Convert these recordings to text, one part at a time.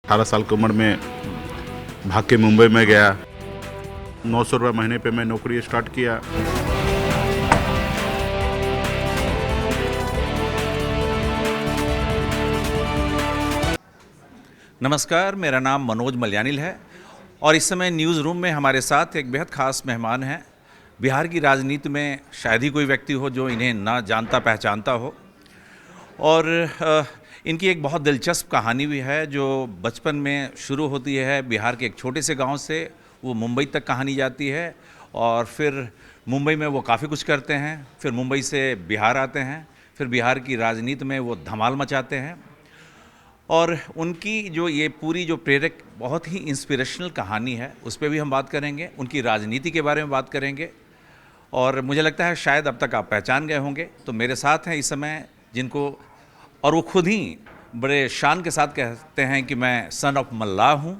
18 साल की उम्र में भाग के मुंबई में गया। 900 रुपये महीने पे मैं नौकरी स्टार्ट किया। नमस्कार, मेरा नाम मनोज मलयानिल है और इस समय न्यूज़ रूम में हमारे साथ एक बेहद ख़ास मेहमान हैं। बिहार की राजनीति में शायद ही कोई व्यक्ति हो जो इन्हें ना जानता पहचानता हो। और इनकी एक बहुत दिलचस्प कहानी भी है जो बचपन में शुरू होती है। बिहार के एक छोटे से गांव से वो मुंबई तक कहानी जाती है और फिर मुंबई में वो काफ़ी कुछ करते हैं। फिर मुंबई से बिहार आते हैं, फिर बिहार की राजनीति में वो धमाल मचाते हैं। और उनकी जो ये पूरी जो प्रेरक बहुत ही इंस्पिरेशनल कहानी है उस पर भी हम बात करेंगे, उनकी राजनीति के बारे में बात करेंगे। और मुझे लगता है शायद अब तक आप पहचान गए होंगे। तो मेरे साथ हैं इस समय जिनको, और वो खुद ही बड़े शान के साथ कहते हैं कि मैं सन ऑफ मल्लाह हूँ,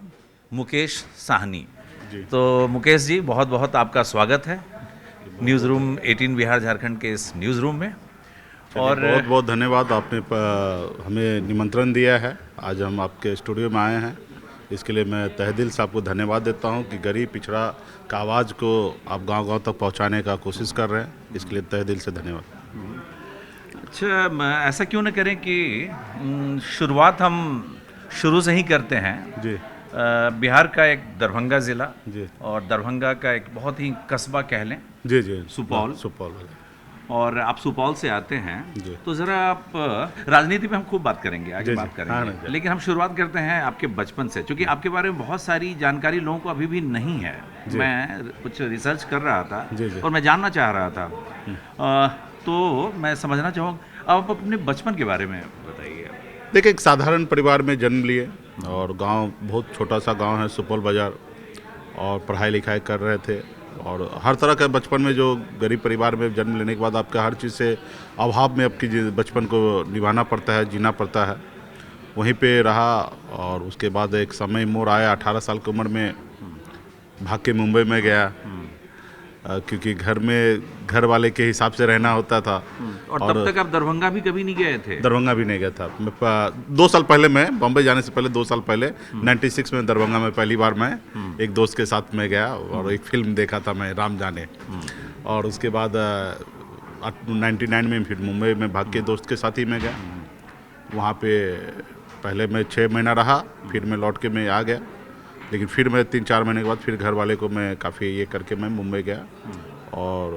मुकेश साहनी जी। तो मुकेश जी, बहुत बहुत आपका स्वागत है न्यूज़ रूम 18 बिहार झारखंड के इस न्यूज़ रूम में। और बहुत बहुत धन्यवाद, आपने हमें निमंत्रण दिया है। आज हम आपके स्टूडियो में आए हैं, इसके लिए मैं तहे दिल से आपको धन्यवाद देता हूं कि गरीब पिछड़ा का आवाज़ को आप गांव-गांव तक पहुंचाने का कोशिश कर रहे हैं। इसके लिए तहे दिल से धन्यवाद। अच्छा, ऐसा क्यों न करें कि शुरुआत हम शुरू से ही करते हैं जी। बिहार का एक दरभंगा ज़िला जी। और दरभंगा का एक बहुत ही कस्बा कह लें। जी जी, सुपौल। और आप सुपौल से आते हैं, जी। तो ज़रा आप राजनीति पे हम खूब बात करेंगे, आगे बात करेंगे। लेकिन हम शुरुआत करते हैं आपके बचपन से, क्योंकि आपके बारे में बहुत सारी जानकारी लोगों को अभी भी नहीं है। मैं कुछ रिसर्च कर रहा था और मैं जानना चाह रहा था, तो मैं समझना चाहूँगा, आप अपने बचपन के बारे में बताइए। देखिए, एक साधारण परिवार में जन्म लिए और गांव बहुत छोटा सा गांव है, सुपौल बाज़ार, और पढ़ाई लिखाई कर रहे थे। और हर तरह का बचपन में जो गरीब परिवार में जन्म लेने के बाद आपका हर चीज़ से अभाव में आपकी बचपन को निभाना पड़ता है, जीना पड़ता है। वहीं पे रहा और उसके बाद एक समय मोड़ आया। 18 साल की उम्र में भाग के मुंबई में गया, क्योंकि घर वाले के हिसाब से रहना होता था। और तब तक आप दरभंगा भी कभी नहीं गए थे? दरभंगा भी नहीं गया था मैं। 2 साल पहले, मैं बम्बई जाने से पहले 2 साल पहले 96 में दरभंगा में पहली बार मैं एक दोस्त के साथ में गया और एक फिल्म देखा था मैं, राम जाने। और उसके बाद 99 में फिर मुंबई में भाग के दोस्त के साथ ही मैं गया। वहाँ पे पहले मैं 6 महीना रहा, फिर मैं लौट के मैं आ गया। लेकिन फिर मैं 3-4 महीने के बाद फिर घर वाले को मैं काफ़ी ये करके मैं मुंबई गया और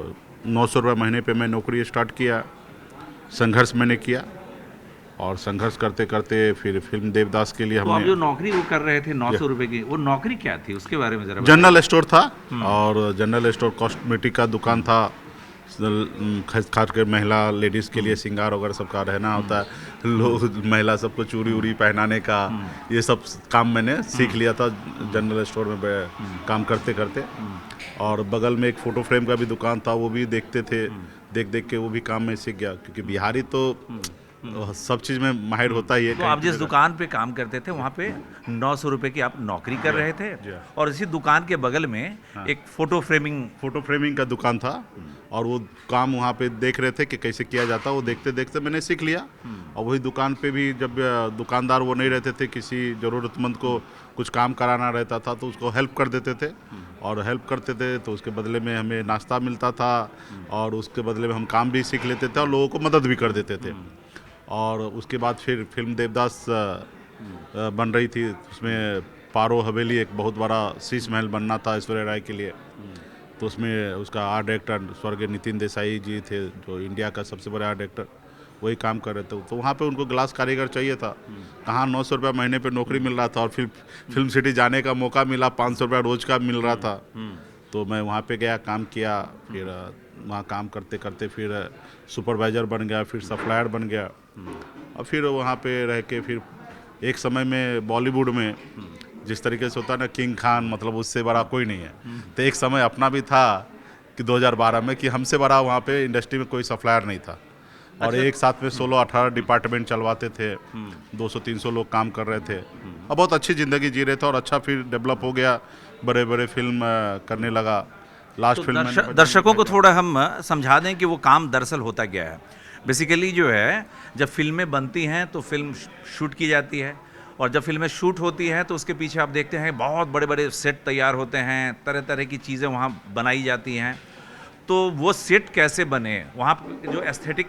900 रुपये महीने पे मैं नौकरी स्टार्ट किया। संघर्ष मैंने किया और संघर्ष करते करते फिर फिल्म देवदास के लिए हमने। तो आप जो नौकरी वो कर रहे थे 900 रुपये की, वो नौकरी क्या थी, उसके बारे में जरा? जनरल स्टोर था और जनरल स्टोर कॉस्मेटिक का दुकान था। खास कर महिला लेडीज़ के लिए श्रृंगार वगैरह सबका रहना होता है। लोग महिला सबको चूड़ी उड़ी पहनाने का ये सब काम मैंने सीख लिया था जनरल स्टोर में काम करते करते। और बगल में एक फ़ोटो फ्रेम का भी दुकान था, वो भी देखते थे, देख के वो भी काम में सीख गया, क्योंकि बिहारी तो सब चीज़ में माहिर होता ही है। तो आप जिस दुकान पे काम करते थे वहाँ पे 900 रुपये की आप नौकरी कर रहे थे और इसी दुकान के बगल में एक फ़ोटो फ्रेमिंग का दुकान था और वो काम वहाँ पे देख रहे थे कि कैसे किया जाता। वो देखते देखते मैंने सीख लिया। और वही दुकान पे भी जब दुकानदार वो नहीं रहते थे, किसी ज़रूरतमंद को कुछ काम कराना रहता था तो उसको हेल्प कर देते थे। और हेल्प करते थे तो उसके बदले में हमें नाश्ता मिलता था और उसके बदले में हम काम भी सीख लेते थे और लोगों को मदद भी कर देते थे। और उसके बाद फिर फिल्म देवदास बन रही थी, उसमें पारो हवेली एक बहुत बड़ा शीश महल बनना था ऐश्वर्या राय के लिए। तो उसमें उसका आर्ट डायरेक्टर स्वर्गीय नितिन देसाई जी थे, जो इंडिया का सबसे बड़ा आर्ट डायरेक्टर, वही काम कर रहे थे। तो वहाँ पे उनको ग्लास कारीगर चाहिए था। कहाँ 900 रुपये महीने पे नौकरी मिल रहा था और फिर फिल्म सिटी जाने का मौका मिला, 500 रुपये रोज़ का मिल रहा था। तो मैं वहाँ पे गया, काम किया। फिर वहाँ काम करते करते फिर सुपरवाइज़र बन गया, फिर सप्लायर बन गया। और फिर वहाँ पे रह के फिर एक समय में बॉलीवुड में जिस तरीके से होता है ना, किंग खान, मतलब उससे बड़ा कोई नहीं है। तो एक समय अपना भी था कि 2012 में कि हमसे बड़ा वहाँ पे इंडस्ट्री में कोई सप्लायर नहीं था। और एक साथ में 16-18 डिपार्टमेंट चलवाते थे, 200-300 लोग काम कर रहे थे और बहुत अच्छी ज़िंदगी जी रहे थे। और अच्छा फिर डेवलप हो गया, बड़े बड़े फिल्म करने लगा। लास्ट फिल्म दर्शकों को थोड़ा हम समझा दें कि वो काम दरअसल होता क्या है। बेसिकली जो है, जब फिल्में बनती हैं तो फिल्म शूट की जाती है और जब फिल्में शूट होती हैं तो उसके पीछे आप देखते हैं बहुत बड़े बड़े सेट तैयार होते हैं, तरह तरह की चीज़ें वहाँ बनाई जाती हैं। तो वो सेट कैसे बने, वहाँ पे जो एस्थेटिक,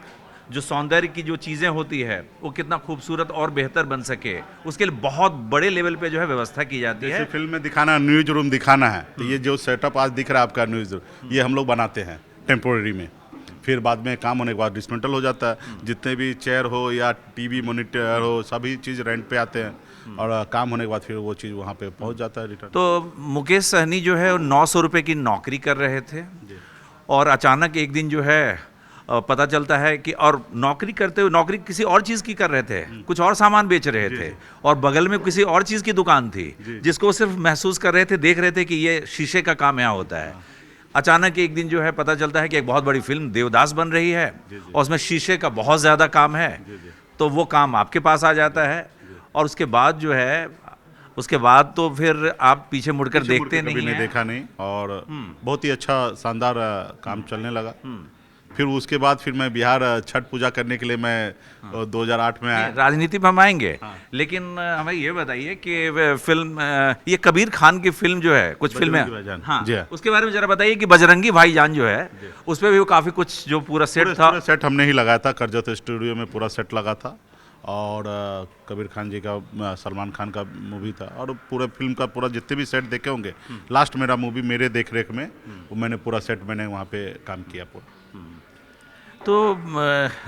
जो सौंदर्य की जो चीज़ें होती है वो कितना खूबसूरत और बेहतर बन सके, उसके लिए बहुत बड़े लेवल पे जो है व्यवस्था की जाती है। जैसे फिल्म में दिखाना, न्यूज रूम दिखाना है, तो ये जो सेटअप आज दिख रहा है आपका न्यूज रूम, ये हम लोग बनाते हैं टेम्पोररी में। फिर बाद में काम होने के बाद डिसमेंटल हो जाता है। जितने भी चेयर हो या टीवी मॉनिटर हो, सभी चीज़ रेंट पे आते हैं और काम होने के बाद फिर वो चीज़ वहाँ पे पहुँच जाता है रिटर्न। तो मुकेश सहनी जो है 900 रुपये की नौकरी कर रहे थे और अचानक एक दिन जो है पता चलता है कि, और नौकरी करते हुए, नौकरी किसी और चीज़ की कर रहे थे, कुछ और सामान बेच रहे थे और बगल में किसी और चीज़ की दुकान थी जिसको वो सिर्फ महसूस कर रहे थे, देख रहे थे कि ये शीशे का काम यहाँ होता है। अचानक एक दिन जो है पता चलता है कि एक बहुत बड़ी फिल्म देवदास बन रही है और उसमें शीशे का बहुत ज़्यादा काम है, तो वो काम आपके पास आ जाता है और उसके बाद जो है, उसके बाद तो फिर आप पीछे मुड़कर देखते नहीं हैं। देखा नहीं और बहुत ही अच्छा शानदार काम चलने लगा। फिर उसके बाद फिर मैं बिहार छठ पूजा करने के लिए मैं 2008 में आया। राजनीति में हम आएंगे, लेकिन हमें ये बताइए कि फिल्म, ये कबीर खान की फिल्म जो है, कुछ फिल्में, हाँ, उसके बारे में जरा बताइए कि बजरंगी भाईजान जो है उस पर भी वो काफ़ी कुछ जो पूरा सेट था। सेट हमने ही लगाया था, करजत स्टूडियो में पूरा सेट लगा था और कबीर खान जी का, सलमान खान का मूवी था और पूरा फिल्म का पूरा जितने भी सेट देखे होंगे, लास्ट मेरा मूवी मेरे देख रेख में वो मैंने पूरा सेट मैंने वहाँ पे काम किया पूरा। तो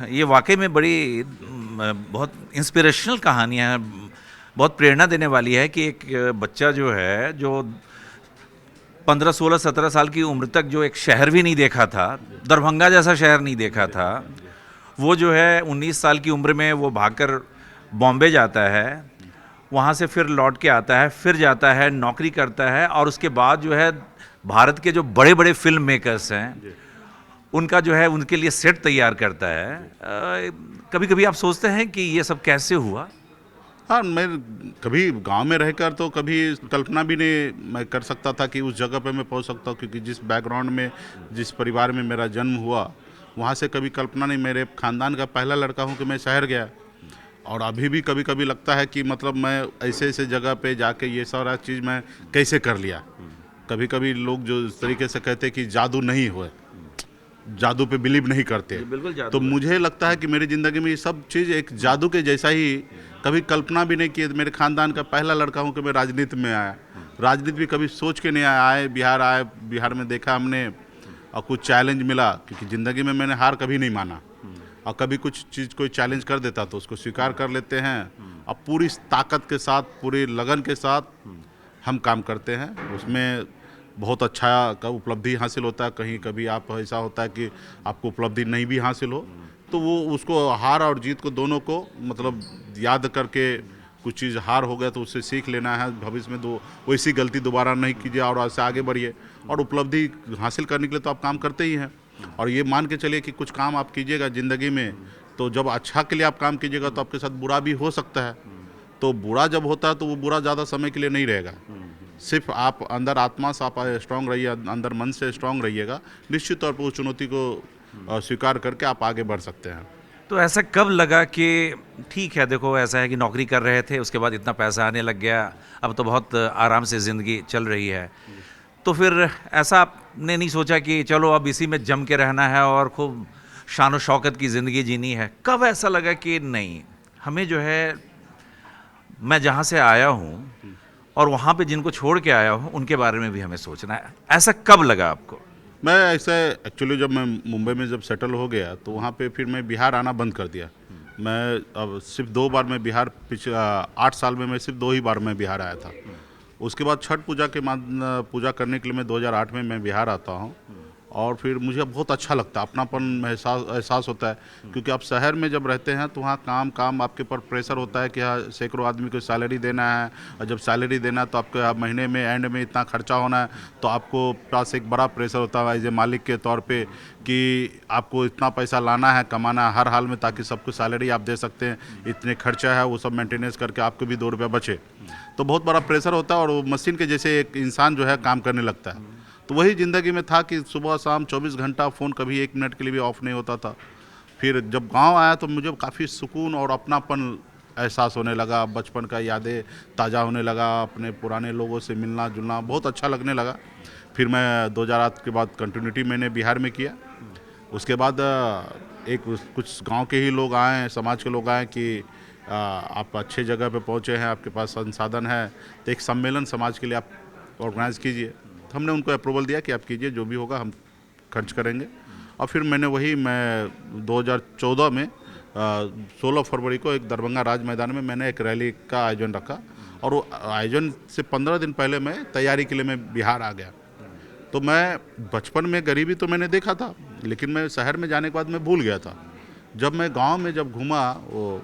ये वाकई में बड़ी बहुत इंस्पिरेशनल कहानियाँ हैं, बहुत प्रेरणा देने वाली है कि एक बच्चा जो है, जो 15, 16, 17 साल की उम्र तक जो एक शहर भी नहीं देखा था, दरभंगा जैसा शहर नहीं देखा था, वो जो है 19 साल की उम्र में वो भागकर बॉम्बे जाता है, वहाँ से फिर लौट के आता है, फिर जाता है, नौकरी करता है और उसके बाद जो है भारत के जो बड़े बड़े फिल्म मेकर्स हैं उनका जो है, उनके लिए सेट तैयार करता है। कभी कभी आप सोचते हैं कि ये सब कैसे हुआ? हाँ, मैं कभी गांव में रहकर तो कभी कल्पना भी नहीं मैं कर सकता था कि उस जगह पे मैं पहुंच सकता हूँ, क्योंकि जिस बैकग्राउंड में, जिस परिवार में मेरा जन्म हुआ, वहाँ से कभी कल्पना नहीं। मेरे खानदान का पहला लड़का हूँ कि मैं शहर गया और अभी भी कभी कभी लगता है कि मतलब मैं ऐसे ऐसे जगह पे जाके ये सारा चीज़ मैं कैसे कर लिया। कभी कभी लोग जो इस तरीके से कहते हैं कि जादू नहीं हुए, जादू पे बिलीव नहीं करते, तो मुझे लगता है कि मेरी ज़िंदगी में ये सब चीज़ एक जादू के जैसा ही, कभी कल्पना भी नहीं की। मेरे खानदान का पहला लड़का हूँ कि मैं राजनीति में आया, राजनीति भी कभी सोच के नहीं आए, बिहार में देखा हमने और कुछ चैलेंज मिला, क्योंकि ज़िंदगी में मैंने हार कभी नहीं माना और कभी कुछ चीज़ कोई चैलेंज कर देता तो उसको स्वीकार कर लेते हैं और पूरी ताकत के साथ, पूरी लगन के साथ हम काम करते हैं। उसमें बहुत अच्छा का उपलब्धि हासिल होता है। कहीं कभी आप ऐसा होता है कि आपको उपलब्धि नहीं भी हासिल हो, तो वो उसको, हार और जीत को दोनों को मतलब याद करके, कुछ चीज़ हार हो गया तो उससे सीख लेना है, भविष्य में वैसी गलती दोबारा नहीं कीजिए और ऐसे आगे बढ़िए। और उपलब्धि हासिल करने के लिए तो आप काम करते ही हैं और ये मान के चलिए कि कुछ काम आप कीजिएगा ज़िंदगी में, तो जब अच्छा के लिए आप काम कीजिएगा तो आपके साथ बुरा भी हो सकता है। तो बुरा जब होता है तो वो बुरा ज़्यादा समय के लिए नहीं रहेगा। सिर्फ आप अंदर आत्मा से आप स्ट्रांग रहिए, अंदर मन से स्ट्रांग रहिएगा, निश्चित तौर पर उस चुनौती को स्वीकार करके आप आगे बढ़ सकते हैं। तो ऐसा कब लगा कि ठीक है, देखो ऐसा है कि नौकरी कर रहे थे, उसके बाद इतना पैसा आने लग गया, अब तो बहुत आराम से ज़िंदगी चल रही है, तो फिर ऐसा आपने नहीं सोचा कि चलो अब इसी में जम के रहना है और खूब शान व शौकत की ज़िंदगी जीनी है? कब ऐसा लगा कि नहीं, हमें जो है, मैं जहाँ से आया हूँ और वहाँ पे जिनको छोड़ के आया हूँ उनके बारे में भी हमें सोचना है? ऐसा कब लगा आपको? मैं ऐसे एक्चुअली जब मैं मुंबई में जब सेटल हो गया तो वहाँ पे फिर मैं बिहार आना बंद कर दिया। मैं अब सिर्फ 2 बार मैं बिहार, पिछले 8 साल में मैं सिर्फ 2 ही बार मैं बिहार आया था। उसके बाद छठ पूजा के पूजा करने के लिए मैं 2008 में मैं बिहार आता हूँ और फिर मुझे बहुत अच्छा लगता है, अपनापन एहसास होता है, क्योंकि आप शहर में जब रहते हैं तो वहाँ काम आपके ऊपर प्रेशर होता है कि हाँ सैकड़ों आदमी को सैलरी देना है और जब सैलरी देना है तो आपके महीने में एंड में इतना खर्चा होना है, तो आपको पास एक बड़ा प्रेशर होता है एज ए मालिक के तौर पे कि आपको इतना पैसा लाना है, कमाना है हर हाल में, ताकि सबको सैलरी आप दे सकते हैं, इतने खर्चा है वो सब मेंटेनेंस करके आपको भी 2 रुपये बचे, तो बहुत बड़ा प्रेशर होता है और वो मशीन के जैसे एक इंसान जो है काम करने लगता है। तो वही ज़िंदगी में था कि सुबह शाम 24 घंटा फ़ोन कभी 1 मिनट के लिए भी ऑफ नहीं होता था। फिर जब गांव आया तो मुझे काफ़ी सुकून और अपनापन एहसास होने लगा, बचपन का यादें ताज़ा होने लगा, अपने पुराने लोगों से मिलना जुलना बहुत अच्छा लगने लगा। फिर मैं 2008 के बाद कंटिन्यूटी मैंने बिहार में किया। उसके बाद कुछ गांव के ही लोग आए, समाज के लोग आए कि आप अच्छे जगह पे पहुंचे हैं, आपके पास संसाधन है, तो एक सम्मेलन समाज के लिए आप ऑर्गेनाइज़ कीजिए। तो हमने उनको अप्रूवल दिया कि आप कीजिए, जो भी होगा हम खर्च करेंगे। और फिर मैं 2014 में 16 फरवरी को एक दरभंगा राज मैदान में मैंने एक रैली का आयोजन रखा, और वो आयोजन से 15 दिन पहले मैं तैयारी के लिए मैं बिहार आ गया। तो मैं बचपन में गरीबी तो मैंने देखा था, लेकिन मैं शहर में जाने के बाद मैं भूल गया था। जब मैं गांव में जब घूमा वो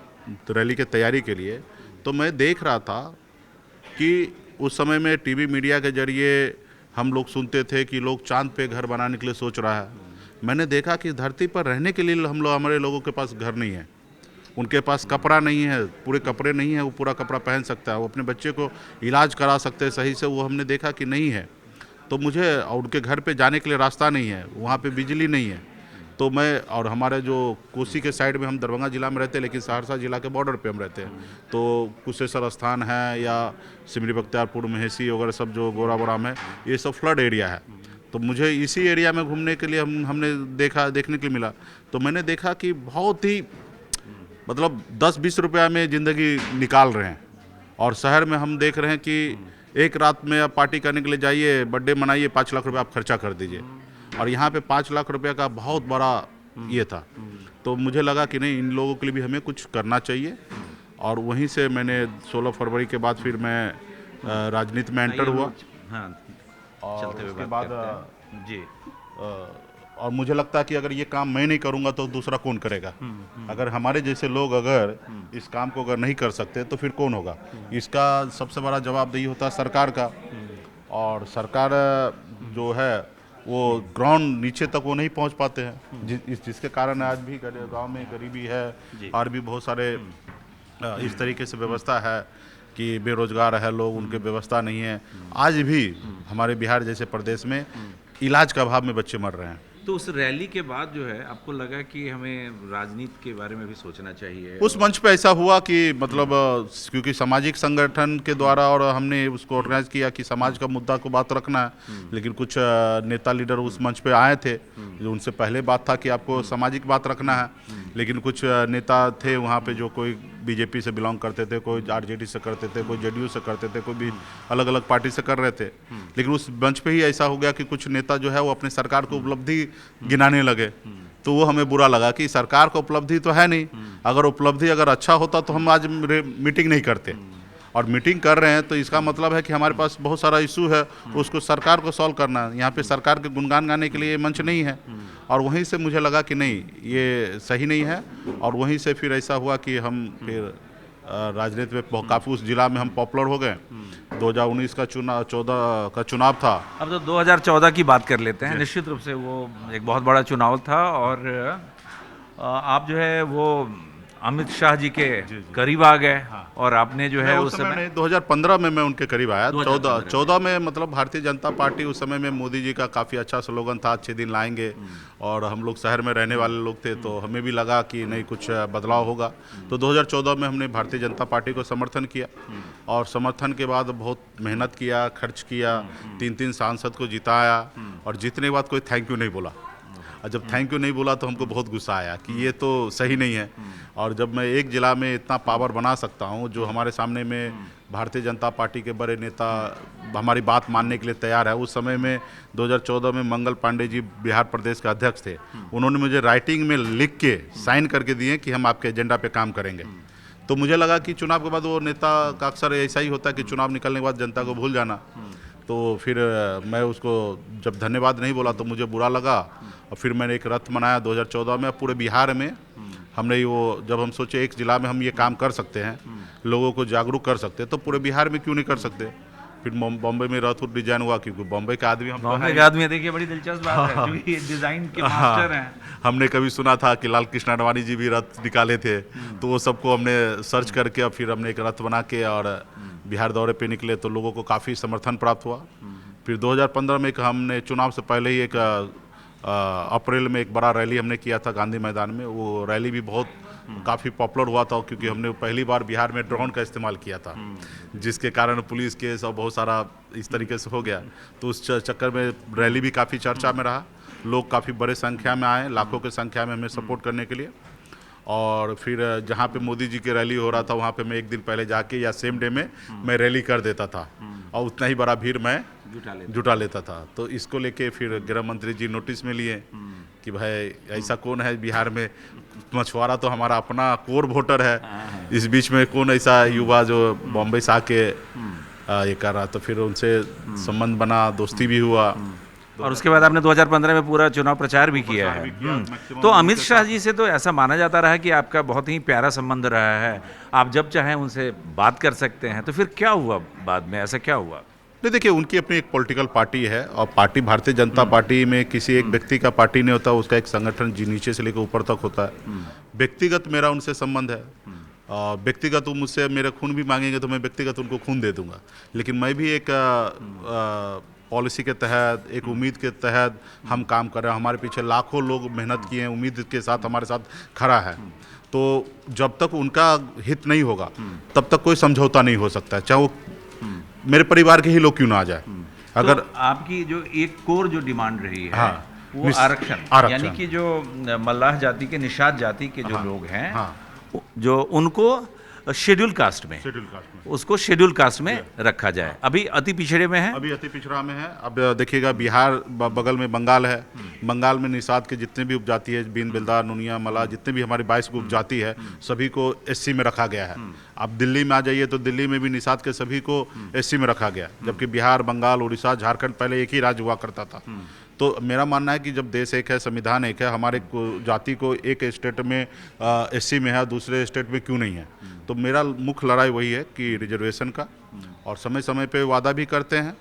रैली के तैयारी के लिए, तो मैं देख रहा था कि उस समय में टीवी मीडिया के जरिए हम लोग सुनते थे कि लोग चांद पे घर बनाने के लिए सोच रहा है। मैंने देखा कि धरती पर रहने के लिए हमारे लोगों के पास घर नहीं है, उनके पास कपड़ा नहीं है, पूरे कपड़े नहीं है वो पूरा कपड़ा पहन सकता है, वो अपने बच्चे को इलाज करा सकते हैं सही से, वो हमने देखा कि नहीं है। तो मुझे और उनके घर पे जाने के लिए रास्ता नहीं है, वहाँ पे बिजली नहीं है। तो मैं और हमारे जो कोसी के साइड में, हम दरभंगा जिला में रहते हैं लेकिन सहरसा जिला के बॉर्डर पे हम रहते हैं, तो कुशेश्वर स्थान है या सिमरी बख्तियारपुर, महेसी वगैरह सब जो गोराबोराम है, ये सब फ्लड एरिया है। तो मुझे इसी एरिया में घूमने के लिए हमने देखने के लिए मिला। तो मैंने देखा कि बहुत ही मतलब 10-20 रुपया में ज़िंदगी निकाल रहे हैं, और शहर में हम देख रहे हैं कि एक रात में आप पार्टी करने के लिए जाइए, बर्थडे मनाइए, 5 लाख रुपये आप खर्चा कर दीजिए, और यहाँ पे 5 लाख रुपये का बहुत बड़ा ये था। तो मुझे लगा कि नहीं, इन लोगों के लिए भी हमें कुछ करना चाहिए, और वहीं से मैंने 16 फरवरी के बाद फिर मैं राजनीति में एंटर हुआ। हाँ, और चलते हुए उसके बात बाद करते हैं। जी। और मुझे लगता है कि अगर ये काम मैं नहीं करूँगा तो दूसरा कौन करेगा। अगर हमारे जैसे लोग अगर इस काम को अगर नहीं कर सकते तो फिर कौन होगा। इसका सबसे बड़ा जवाबदेही होता है सरकार का, और सरकार जो है वो ग्राउंड नीचे तक वो नहीं पहुंच पाते हैं, जिसके कारण आज भी गांव में गरीबी है, और भी बहुत सारे इस तरीके से व्यवस्था है कि बेरोजगार है लोग, उनके व्यवस्था नहीं है। आज भी हमारे बिहार जैसे प्रदेश में इलाज का अभाव में बच्चे मर रहे हैं। तो उस रैली के बाद जो है आपको लगा कि हमें राजनीति के बारे में भी सोचना चाहिए? उस मंच पे ऐसा हुआ कि मतलब क्योंकि सामाजिक संगठन के द्वारा, और हमने उसको ऑर्गेनाइज किया कि समाज का मुद्दा को बात रखना है, लेकिन कुछ नेता लीडर उस मंच पे आए थे, जो उनसे पहले बात था कि आपको सामाजिक बात रखना है, लेकिन कुछ नेता थे वहाँ पे जो कोई बीजेपी से बिलोंग करते थे, कोई आरजेडी से करते थे, कोई जेडीयू से करते थे, कोई भी अलग अलग पार्टी से कर रहे थे। लेकिन उस मंच पे ही ऐसा हो गया कि कुछ नेता जो है वो अपने सरकार को उपलब्धि गिनाने लगे। तो वो हमें बुरा लगा कि सरकार को उपलब्धि तो है नहीं, अगर उपलब्धि अगर अच्छा होता तो हम आज मीटिंग नहीं करते, और मीटिंग कर रहे हैं तो इसका मतलब है कि हमारे पास बहुत सारा इशू है, उसको सरकार को सॉल्व करना है। यहाँ पे सरकार के गुणगान गाने के लिए मंच नहीं है, और वहीं से मुझे लगा कि नहीं, ये सही नहीं है। और वहीं से फिर ऐसा हुआ कि हम फिर राजनीति में काफ़ी, उस जिला में हम पॉपुलर हो गए। 2019 का 14 का चुनाव था। अब तो 2014 की बात कर लेते हैं। निश्चित रूप से वो एक बहुत बड़ा चुनाव था, और आप जो है वो अमित शाह जी के करीब आ गए। और आपने जो है उस समय 2015 में मैं उनके करीब आया। 14 में मतलब भारतीय जनता पार्टी उस समय में मोदी जी का काफ़ी अच्छा स्लोगन था, अच्छे दिन लाएंगे, और हम लोग शहर में रहने वाले लोग थे, तो हमें भी लगा कि नहीं, कुछ बदलाव होगा। तो 2014 में हमने भारतीय जनता पार्टी को समर्थन किया, और समर्थन के बाद बहुत मेहनत किया, खर्च किया, 3-3 सांसद को जिताया, और जीतने के बाद कोई थैंक यू नहीं बोला। और जब थैंक यू नहीं बोला तो हमको बहुत गुस्सा आया कि ये तो सही नहीं है। और जब मैं एक ज़िला में इतना पावर बना सकता हूँ, जो हमारे सामने में भारतीय जनता पार्टी के बड़े नेता हमारी बात मानने के लिए तैयार है। उस समय में 2014 में मंगल पांडे जी बिहार प्रदेश के अध्यक्ष थे, उन्होंने मुझे राइटिंग में लिख के साइन करके दिए कि हम आपके एजेंडा पे काम करेंगे। तो मुझे लगा कि चुनाव के बाद वो नेता का अक्सर ऐसा ही होता है कि चुनाव निकलने के बाद जनता को भूल जाना। तो फिर मैं उसको जब धन्यवाद नहीं बोला तो मुझे बुरा लगा, और फिर मैंने एक रथ मनाया 2014 में। पूरे बिहार में हमने वो, जब हम सोचे एक ज़िला में हम ये काम कर सकते हैं, लोगों को जागरूक कर सकते हैं, तो पूरे बिहार में क्यों नहीं कर सकते। फिर बॉम्बे में रथ डिजाइन हुआ, क्योंकि बॉम्बे के आदमी हम बॉम्बे के आदमी देखिए, बड़ी दिलचस्प बात है, क्योंकि डिजाइन के मास्टर हैं। हमने कभी सुना था कि लाल कृष्ण आडवाणी जी भी रथ निकाले थे, तो वो सबको हमने सर्च करके और फिर हमने एक रथ बना के और बिहार दौरे पे निकले, तो लोगों को काफ़ी समर्थन प्राप्त हुआ। फिर 2015 में एक हमने चुनाव से पहले ही अप्रैल में एक बड़ा रैली हमने किया था गांधी मैदान में। वो रैली भी बहुत काफ़ी पॉपुलर हुआ था, क्योंकि हमने पहली बार बिहार में ड्रोन का इस्तेमाल किया था, जिसके कारण पुलिस केस और बहुत सारा इस तरीके से हो गया। तो उस चक्कर में रैली भी काफ़ी चर्चा में रहा, लोग काफ़ी बड़े संख्या में आए, लाखों की संख्या में हमें सपोर्ट करने के लिए। और फिर जहाँ पे मोदी जी की रैली हो रहा था वहाँ पे मैं एक दिन पहले जाके या सेम डे में मैं रैली कर देता था, और उतना ही बड़ा भीड़ मैं जुटा लेता था। तो इसको लेके फिर गृह मंत्री जी नोटिस में लिए कि भाई ऐसा कौन है बिहार में, मछुआरा तो हमारा अपना कोर वोटर है, इस बीच में कौन ऐसा युवा जो बॉम्बे से आके ये कर रहा। तो फिर उनसे संबंध बना, दोस्ती भी हुआ। और उसके बाद आपने 2015 में पूरा चुनाव प्रचार भी किया है। तो अमित शाह जी से तो ऐसा माना जाता रहा है कि आपका बहुत ही प्यारा संबंध रहा है, आप जब चाहें उनसे बात कर सकते हैं। तो फिर क्या हुआ बाद में, ऐसा क्या हुआ? नहीं, देखिए, उनकी अपनी एक पॉलिटिकल पार्टी है, और पार्टी भारतीय जनता पार्टी में किसी एक व्यक्ति का पार्टी नहीं होता, उसका एक संगठन जी नीचे से लेकर ऊपर तक होता है। व्यक्तिगत मेरा उनसे संबंध है, व्यक्तिगत वो मुझसे मेरा खून भी मांगेंगे तो मैं व्यक्तिगत उनको खून दे दूंगा, लेकिन मैं भी एक पॉलिसी के तहत, एक उम्मीद के तहत हम काम कर रहे हैं। हमारे पीछे लाखों लोग मेहनत किए हैं, उम्मीद के साथ हमारे साथ खड़ा है। तो जब तक उनका हित नहीं होगा तब तक कोई समझौता नहीं हो सकता है, चाहे वो मेरे परिवार के ही लोग क्यों ना आ जाए। अगर तो आपकी जो एक कोर जो डिमांड रही है, हाँ, वो आरक्षण, यानी कि जो मल्लाह जाति के, निषाद जाति के जो लोग हैं, जो उनको शेड्यूल कास्ट में उसको शेड्यूल कास्ट में रखा जाए। अभी अति पिछड़े में है, अभी अति पिछड़ा में है। अब देखिएगा, बिहार बगल में बंगाल है, बंगाल में निषाद के जितने भी उपजाति है, बीन बिल्दार, नुनिया, मल्लाह, जितने भी हमारी 22 उपजाति है, सभी को एससी में रखा गया है। अब दिल्ली में आ जाइए तो दिल्ली में भी निषाद के सभी को एससी में रखा गया, जबकि बिहार, बंगाल, उड़ीसा, झारखंड पहले एक ही राज्य हुआ करता था। तो मेरा मानना है कि जब देश एक है, संविधान एक है, हमारे जाति को एक स्टेट में एससी में है, दूसरे स्टेट में क्यों नहीं है। तो मेरा मुख्य लड़ाई वही है कि रिजर्वेशन का, और समय समय पे वादा भी करते हैं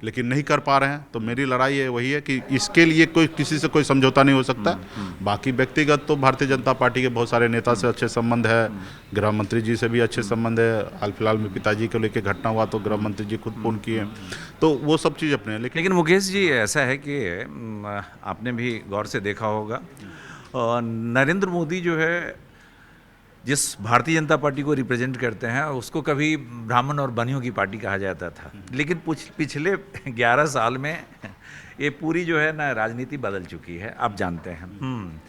लेकिन नहीं कर पा रहे हैं। तो मेरी लड़ाई है वही है कि इसके लिए कोई किसी से कोई समझौता नहीं हो सकता। बाकी व्यक्तिगत तो भारतीय जनता पार्टी के बहुत सारे नेता से अच्छे संबंध है, गृह मंत्री जी से भी अच्छे संबंध है। हाल फिलहाल में पिताजी को लेकर घटना हुआ तो गृह मंत्री जी खुद फोन किए, तो वो सब चीज़ अपने। लेकिन मुकेश जी, ऐसा है कि आपने भी गौर से देखा होगा, नरेंद्र मोदी जो है, जिस भारतीय जनता पार्टी को रिप्रेजेंट करते हैं, उसको कभी ब्राह्मण और बनियों की पार्टी कहा जाता था, लेकिन पिछले 11 साल में ये पूरी जो है ना राजनीति बदल चुकी है, आप जानते हैं।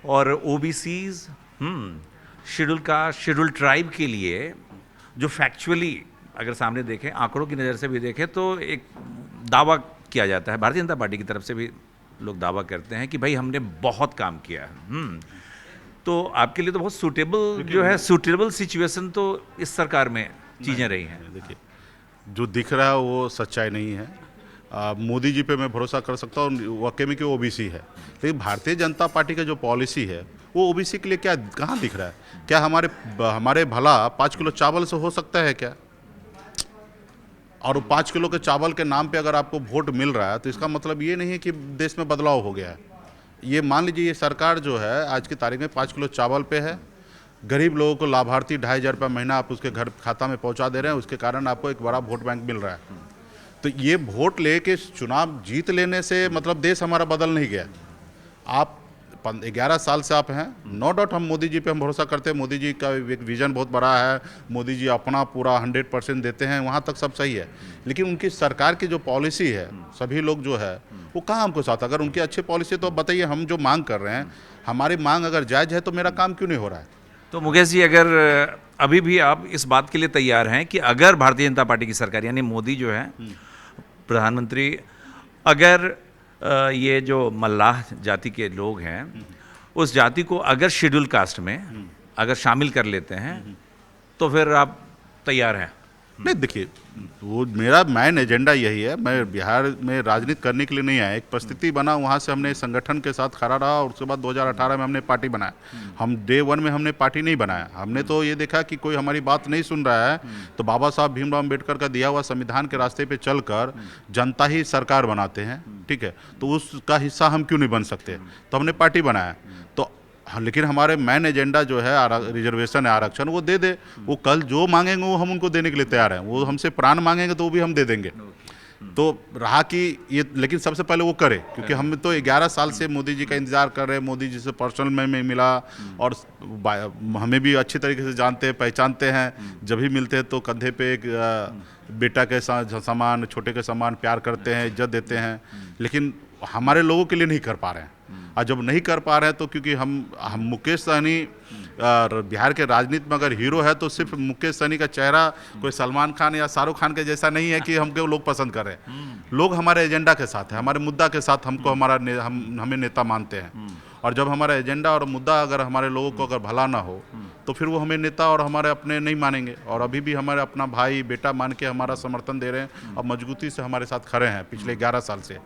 और OBCs, schedule caste, schedule tribe के लिए जो फैक्चुअली अगर सामने देखें, आंकड़ों की नज़र से भी देखें, तो एक दावा किया जाता है, भारतीय जनता पार्टी की तरफ से भी लोग दावा करते हैं कि भाई हमने बहुत काम किया है। तो आपके लिए तो बहुत सूटेबल जो है, सूटेबल सिचुएशन तो इस सरकार में चीज़ें रही हैं। देखिए, जो दिख रहा है वो सच्चाई नहीं है। मोदी जी पे मैं भरोसा कर सकता हूँ, वाकई में कि ओबीसी है, लेकिन भारतीय जनता पार्टी का जो पॉलिसी है वो ओबीसी के लिए क्या कहाँ दिख रहा है? क्या हमारे भला 5 किलो चावल से हो सकता है क्या? और 5 किलो के चावल के नाम पे अगर आपको वोट मिल रहा है तो इसका मतलब ये नहीं है कि देश में बदलाव हो गया है। ये मान लीजिए, ये सरकार जो है आज की तारीख में 5 किलो चावल पे है, गरीब लोगों को लाभार्थी 2,500 रुपये महीना आप उसके घर खाता में पहुंचा दे रहे हैं, उसके कारण आपको एक बड़ा वोट बैंक मिल रहा है। तो ये वोट लेके चुनाव जीत लेने से मतलब देश हमारा बदल नहीं गया। आप 11 साल से आप हैं, नो डाउट हम मोदी जी पे हम भरोसा करते हैं, मोदी जी का एक विजन बहुत बड़ा है, मोदी जी अपना पूरा 100% देते हैं, वहाँ तक सब सही है। लेकिन उनकी सरकार की जो पॉलिसी है, सभी लोग जो है वो कहाँ हमको साथ। अगर उनकी अच्छी पॉलिसी तो बताइए, हम जो मांग कर रहे हैं, हमारी मांग अगर जायज़ है तो मेरा काम क्यों नहीं हो रहा है? तो मुकेश जी, अगर अभी भी आप इस बात के लिए तैयार हैं कि अगर भारतीय जनता पार्टी की सरकार, यानी मोदी जो है प्रधानमंत्री, अगर ये जो मल्लाह जाति के लोग हैं, उस जाति को अगर शेड्यूल कास्ट में अगर शामिल कर लेते हैं, तो फिर आप तैयार हैं? नहीं, देखिए, वो मेरा मेन एजेंडा यही है। मैं बिहार में राजनीति करने के लिए नहीं आया, एक परिस्थिति बना, वहाँ से हमने संगठन के साथ खड़ा रहा, और उसके बाद 2018 में हमने पार्टी बनाया। हम डे 1 में हमने पार्टी नहीं बनाया, हमने तो ये देखा कि कोई हमारी बात नहीं सुन रहा है, तो बाबा साहब भीमराव अम्बेडकर का दिया हुआ संविधान के रास्ते पे चलकर जनता ही सरकार बनाते हैं, ठीक है, तो उसका हिस्सा हम क्यों नहीं बन सकते? तो हमने पार्टी बनाया। तो लेकिन हमारे मेन एजेंडा जो है रिजर्वेशन है, आरक्षण, वो दे दे। वो कल जो मांगेंगे वो हम उनको देने के लिए तैयार हैं। वो हमसे प्राण मांगेंगे तो वो भी हम दे देंगे। तो रहा कि ये, लेकिन सबसे पहले वो करे, क्योंकि हम तो 11 साल से मोदी जी का इंतजार कर रहे हैं। मोदी जी से पर्सनल में मिला और हमें भी अच्छी तरीके से जानते हैं, पहचानते हैं। जब भी मिलते हैं तो कंधे पे एक बेटा के समान, छोटे के समान प्यार करते हैं, इज्जत देते हैं। लेकिन हमारे लोगों के लिए नहीं कर पा रहे हैं। और जब नहीं कर पा रहे हैं तो क्योंकि हम मुकेश सहनी बिहार के राजनीति में अगर हीरो है तो सिर्फ मुकेश सहनी का चेहरा कोई सलमान खान या शाहरुख खान के जैसा नहीं है कि हमको लोग पसंद कर रहे हैं। लोग हमारे एजेंडा के साथ है, हमारे मुद्दा के साथ हमको हमें नेता मानते हैं। और जब हमारा एजेंडा और मुद्दा अगर हमारे लोगों को अगर भला ना हो तो फिर वो हमें नेता और हमारे अपने नहीं मानेंगे। और अभी भी हमारे अपना भाई बेटा मान के हमारा समर्थन दे रहे हैं और मजबूती से हमारे साथ खड़े हैं पिछले 11 साल से।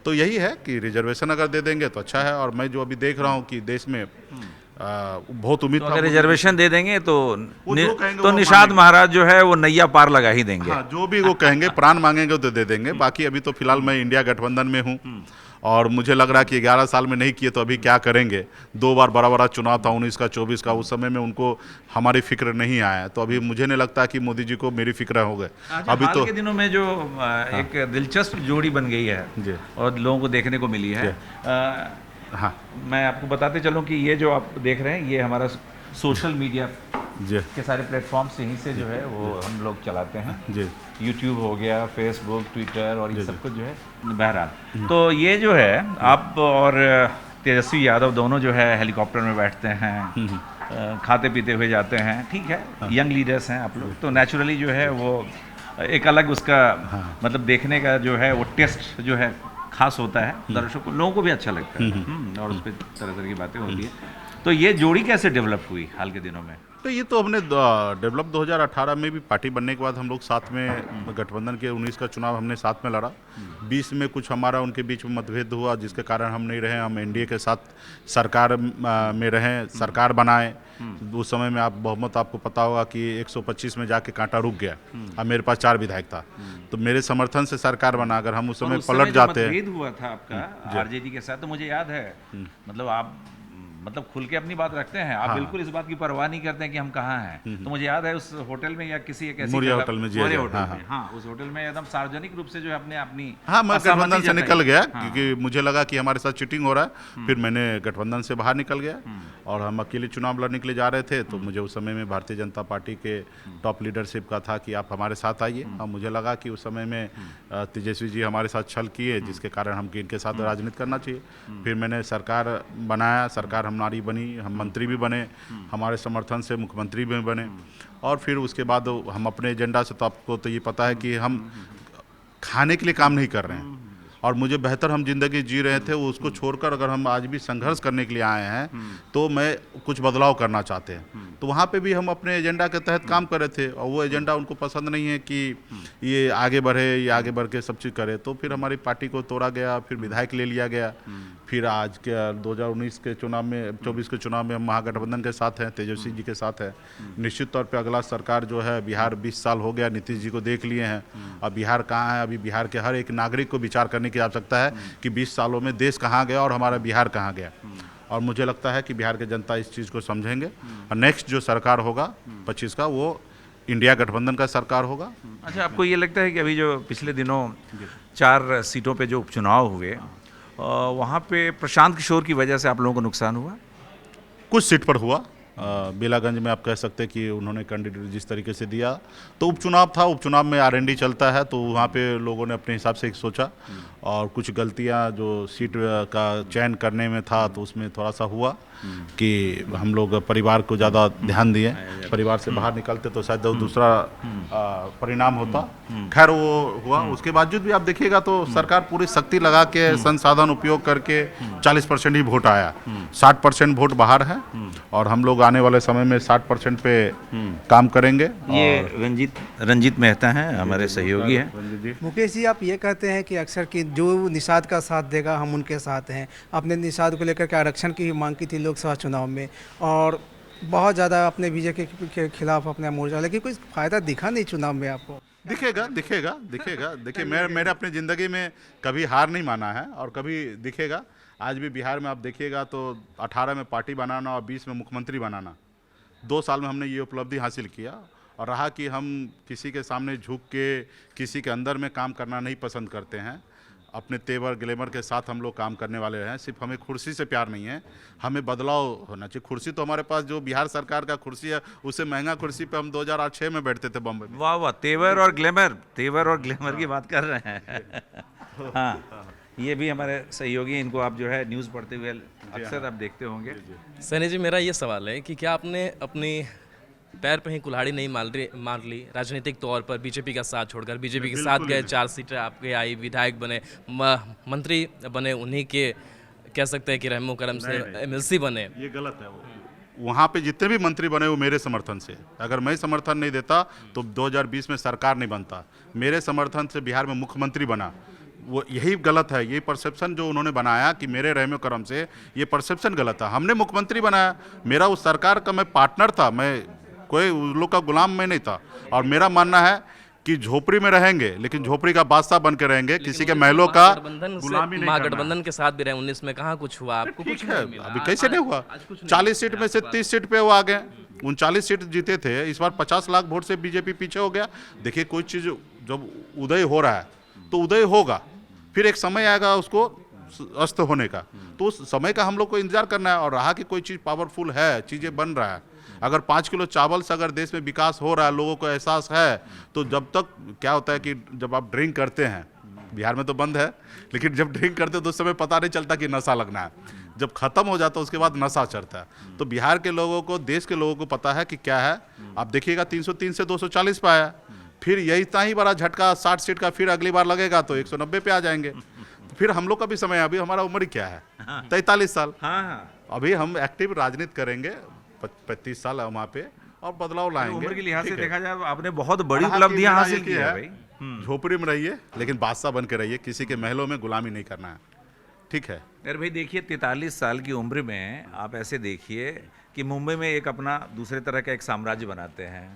तो यही है कि रिजर्वेशन अगर दे देंगे तो अच्छा है। और मैं जो अभी देख रहा हूँ कि देश में बहुत उम्मीद तो अगर रिजर्वेशन दे देंगे तो जो कहेंगे तो वो निषाद मानेंगे। महाराज जो है वो नैया पार लगा ही देंगे। हाँ, जो भी वो कहेंगे, प्राण मांगेंगे तो दे देंगे। बाकी अभी तो फिलहाल मैं इंडिया गठबंधन में हूँ और मुझे लग रहा है कि 11 साल में नहीं किए तो अभी क्या करेंगे। 2 बार बड़ा बड़ा चुनाव था, 19 का 24 का, उस समय में उनको हमारी फिक्र नहीं आया। तो अभी मुझे नहीं लगता कि मोदी जी को मेरी फिक्र हो गए। अभी हाल तो के दिनों में जो एक दिलचस्प जोड़ी बन गई है जी। और लोगों को देखने को मिली है, हाँ मैं आपको बताते चलूं कि ये जो आप देख रहे हैं ये हमारा सोशल मीडिया जी के सारे प्लेटफॉर्म्स यहीं से जो है वो हम लोग चलाते हैं। जी यूट्यूब हो गया, फेसबुक, ट्विटर और ये सब कुछ जो है। बहरहाल तो ये जो है आप और तेजस्वी यादव दोनों जो है हेलीकॉप्टर में बैठते हैं, खाते पीते हुए जाते हैं, ठीक है, यंग लीडर्स हैं आप लोग, तो नेचुरली जो है वो एक अलग उसका मतलब देखने का जो है वो टेस्ट जो है खास होता है। दर्शकों लोगों को भी अच्छा लगता है और उस पर तरह तरह की बातें होती है। तो ये जोड़ी कैसे डेवलप हुई हाल के दिनों में? तो ये तो हमने डेवलप 2018 में भी पार्टी बनने के बाद हम लोग साथ में गठबंधन के 19 का चुनाव हमने साथ में लड़ा। 20 में कुछ हमारा उनके बीच में मतभेद हुआ जिसके कारण हम नहीं रहे। हम एनडीए के साथ सरकार में रहें, सरकार बनाए। उस समय में आप बहुमत आपको पता होगा कि 125 में जाके कांटा रुक गया। अब मेरे पास 4 विधायक था तो मेरे समर्थन से सरकार बना। अगर हम उस समय पलट जाते मतभेद हुआ था आपका आरजेडी के साथ, तो मुझे याद है मतलब आप मतलब खुल के अपनी बात रखते हैं आप। हाँ। बिल्कुल इस बात की परवाह नहीं करते हैं कि हम कहाँ हैं। तो मुझे याद है उस होटल में या किसी एक ऐसी मोरिया जगह- होटल में जी, मोरिया जी, होटल हाँ, में, हाँ, उस होटल में एकदम सार्वजनिक रूप से जो है अपने अपनी हाँ, मैं असहमति गठबंधन से जताई। निकल गया हाँ। क्योंकि मुझे लगा कि हमारे साथ चीटिंग हो रहा है। फिर मैंने गठबंधन से बाहर निकल गया और हम अकेले चुनाव लड़ने के लिए जा रहे थे। तो मुझे उस समय में भारतीय जनता पार्टी के टॉप लीडरशिप का था कि आप हमारे साथ आइए। और मुझे लगा कि उस समय में तेजस्वी जी हमारे साथ छल किए जिसके कारण हम इनके साथ राजनीति करना चाहिए। फिर मैंने सरकार बनाया, सरकार हमारी बनी, हम मंत्री भी बने, हमारे समर्थन से मुख्यमंत्री भी बने। और फिर उसके बाद हम अपने एजेंडा से, तो आपको तो ये पता है कि हम खाने के लिए काम नहीं कर रहे हैं और मुझे बेहतर हम जिंदगी जी रहे थे, वो उसको छोड़कर अगर हम आज भी संघर्ष करने के लिए आए हैं तो मैं कुछ बदलाव करना चाहते हैं। तो वहाँ पे भी हम अपने एजेंडा के तहत काम कर रहे थे और वो एजेंडा उनको पसंद नहीं है कि ये आगे बढ़े, ये आगे बढ़ के सब चीज़ करे। तो फिर हमारी पार्टी को तोड़ा गया, फिर विधायक ले लिया गया। फिर आज के 2019 के चुनाव में, 24 के चुनाव में हम महागठबंधन के साथ हैं, तेजस्वी जी के साथ हैं। निश्चित तौर पे अगला सरकार जो है, बिहार 20 साल हो गया नीतीश जी को देख लिए हैं। अब बिहार कहाँ है? अभी बिहार के हर एक नागरिक को विचार करने की आवश्यकता है कि 20 सालों में देश कहाँ गया और हमारा बिहार कहाँ गया। और मुझे लगता है कि बिहार के जनता इस चीज़ को समझेंगे और नेक्स्ट जो सरकार होगा 25 का, वो इंडिया गठबंधन का सरकार होगा। अच्छा, आपको ये लगता है कि अभी जो पिछले दिनों 4 सीटों पे जो उपचुनाव हुए वहाँ पे प्रशांत किशोर की वजह से आप लोगों को नुकसान हुआ? कुछ सीट पर हुआ। बेलागंज में आप कह सकते हैं कि उन्होंने कैंडिडेट जिस तरीके से दिया, तो उपचुनाव था, उपचुनाव में आरएनडी चलता है, तो वहाँ पे लोगों ने अपने हिसाब से एक सोचा और कुछ गलतियाँ जो सीट का चयन करने में था तो उसमें थोड़ा सा हुआ कि हम लोग परिवार को ज़्यादा ध्यान दिए। परिवार से बाहर निकलते तो शायद दूसरा परिणाम होता। खैर वो हुआ। उसके बावजूद भी आप देखिएगा तो सरकार पूरी शक्ति लगा के संसाधन उपयोग करके 40% ही वोट आया, 60% वोट बाहर है और हम लोग आने वाले समय में 60% पे काम करेंगे। ये रंजीत मेहता हैं, हमारे सहयोगी हैं। मुकेश जी, आप ये कहते हैं कि अक्सर कि जो निषाद का साथ देगा हम उनके साथ हैं। आपने निषाद को लेकर के आरक्षण की मांग की थी लोकसभा चुनाव में और बहुत ज़्यादा अपने बीजेपी के खिलाफ अपने मोर्चा, लेकिन कोई फायदा दिखा नहीं चुनाव में आपको? दिखेगा दिखेगा दिखेगा। देखिए मैंने अपनी ज़िंदगी में कभी हार नहीं माना है और कभी दिखेगा। आज भी बिहार में आप देखिएगा तो 18 में पार्टी बनाना और 20 में मुख्यमंत्री बनाना, 2 साल में हमने ये उपलब्धि हासिल किया और रहा कि हम किसी के सामने झुक के किसी के अंदर में काम करना नहीं पसंद करते हैं, अपने तेवर ग्लैमर के साथ हम लोग काम करने वाले हैं। सिर्फ हमें कुर्सी से प्यार नहीं है, हमें बदलाव होना चाहिए। कुर्सी तो हमारे पास जो बिहार सरकार का कुर्सी है, उससे महंगा कुर्सी पे हम 2006 में बैठते थे बम्बई में। वाह वाह, तेवर और ग्लैमर की बात कर रहे हैं। हाँ, ये भी हमारे सहयोगी, इनको आप जो है न्यूज़ पढ़ते हुए अक्सर आप देखते होंगे। सनी जी, मेरा ये सवाल है कि क्या आपने अपनी पैर पे ही कुल्हाड़ी नहीं मार ली राजनीतिक तौर पर, बीजेपी का साथ छोड़कर? बीजेपी के साथ गए, 4 सीटें आपके आई, विधायक बने, मंत्री बने, उन्हीं के कह सकते हैं कि रहमो करम से एमएलसी बने। ये गलत है। वो वहाँ पे जितने भी मंत्री बने वो मेरे समर्थन से। अगर मैं समर्थन नहीं देता तो 2020 में सरकार नहीं बनता। मेरे समर्थन से बिहार में मुख्यमंत्री बना। वो यही गलत है। ये परसेप्शन जो उन्होंने बनाया कि मेरे रहमो करम से, ये परसेप्शन गलत है। हमने मुख्यमंत्री बनाया, मेरा उस सरकार का मैं पार्टनर था, मैं कोई उस लोग का गुलाम में नहीं था। और मेरा मानना है कि झोपड़ी में रहेंगे लेकिन झोपड़ी का बादशाह बन के रहेंगे, किसी के महलों का गुलामी नहीं करना। महागठबंधन के साथ भी रहे, 19 में कहाँ कुछ हुआ आपको? ठीक है, अभी कैसे नहीं हुआ? 40 सीट में से 30 सीट पे वो आ गए, 39 सीट जीते थे। इस बार 50 लाख वोट से बीजेपी पीछे हो गया। देखिए, कोई चीज़ जब उदय हो रहा है तो उदय होगा, फिर एक समय आएगा उसको अस्त होने का, तो उस समय का हम लोग को इंतजार करना है। और रहा कि कोई चीज़ पावरफुल है, चीज़ें बन रहा है, अगर 5 किलो चावल से अगर देश में विकास हो रहा है, लोगों को एहसास है, तो जब तक क्या होता है कि जब आप ड्रिंक करते हैं, बिहार में तो बंद है, लेकिन जब ड्रिंक करते हो तो उस समय पता नहीं चलता कि नशा लगना है। जब खत्म हो जाता है उसके बाद नशा चढ़ता है। तो बिहार के लोगों को, देश के लोगों को पता है कि क्या है। आप देखिएगा 303 से 240 पे आया, फिर यही इतना ही बड़ा झटका 60 सीट का फिर अगली बार लगेगा तो 190 पे आ जाएंगे। तो फिर हम लोग का भी समय, अभी हमारा उम्र क्या है, 43 साल। अभी हम एक्टिव राजनीति करेंगे 35 साल वहाँ पे, और बदलाव लाएंगे। उम्र के लिहाज से देखा जाए आपने बहुत बड़ी उपलब्धियां हासिल की है भाई। झोपड़ी में रहिए लेकिन बादशाह बन के रहिए, किसी के महलों में गुलामी नहीं करना है। ठीक है यार भाई, देखिए 43 साल की उम्र में आप ऐसे देखिए कि मुंबई में एक अपना दूसरे तरह का एक साम्राज्य बनाते हैं,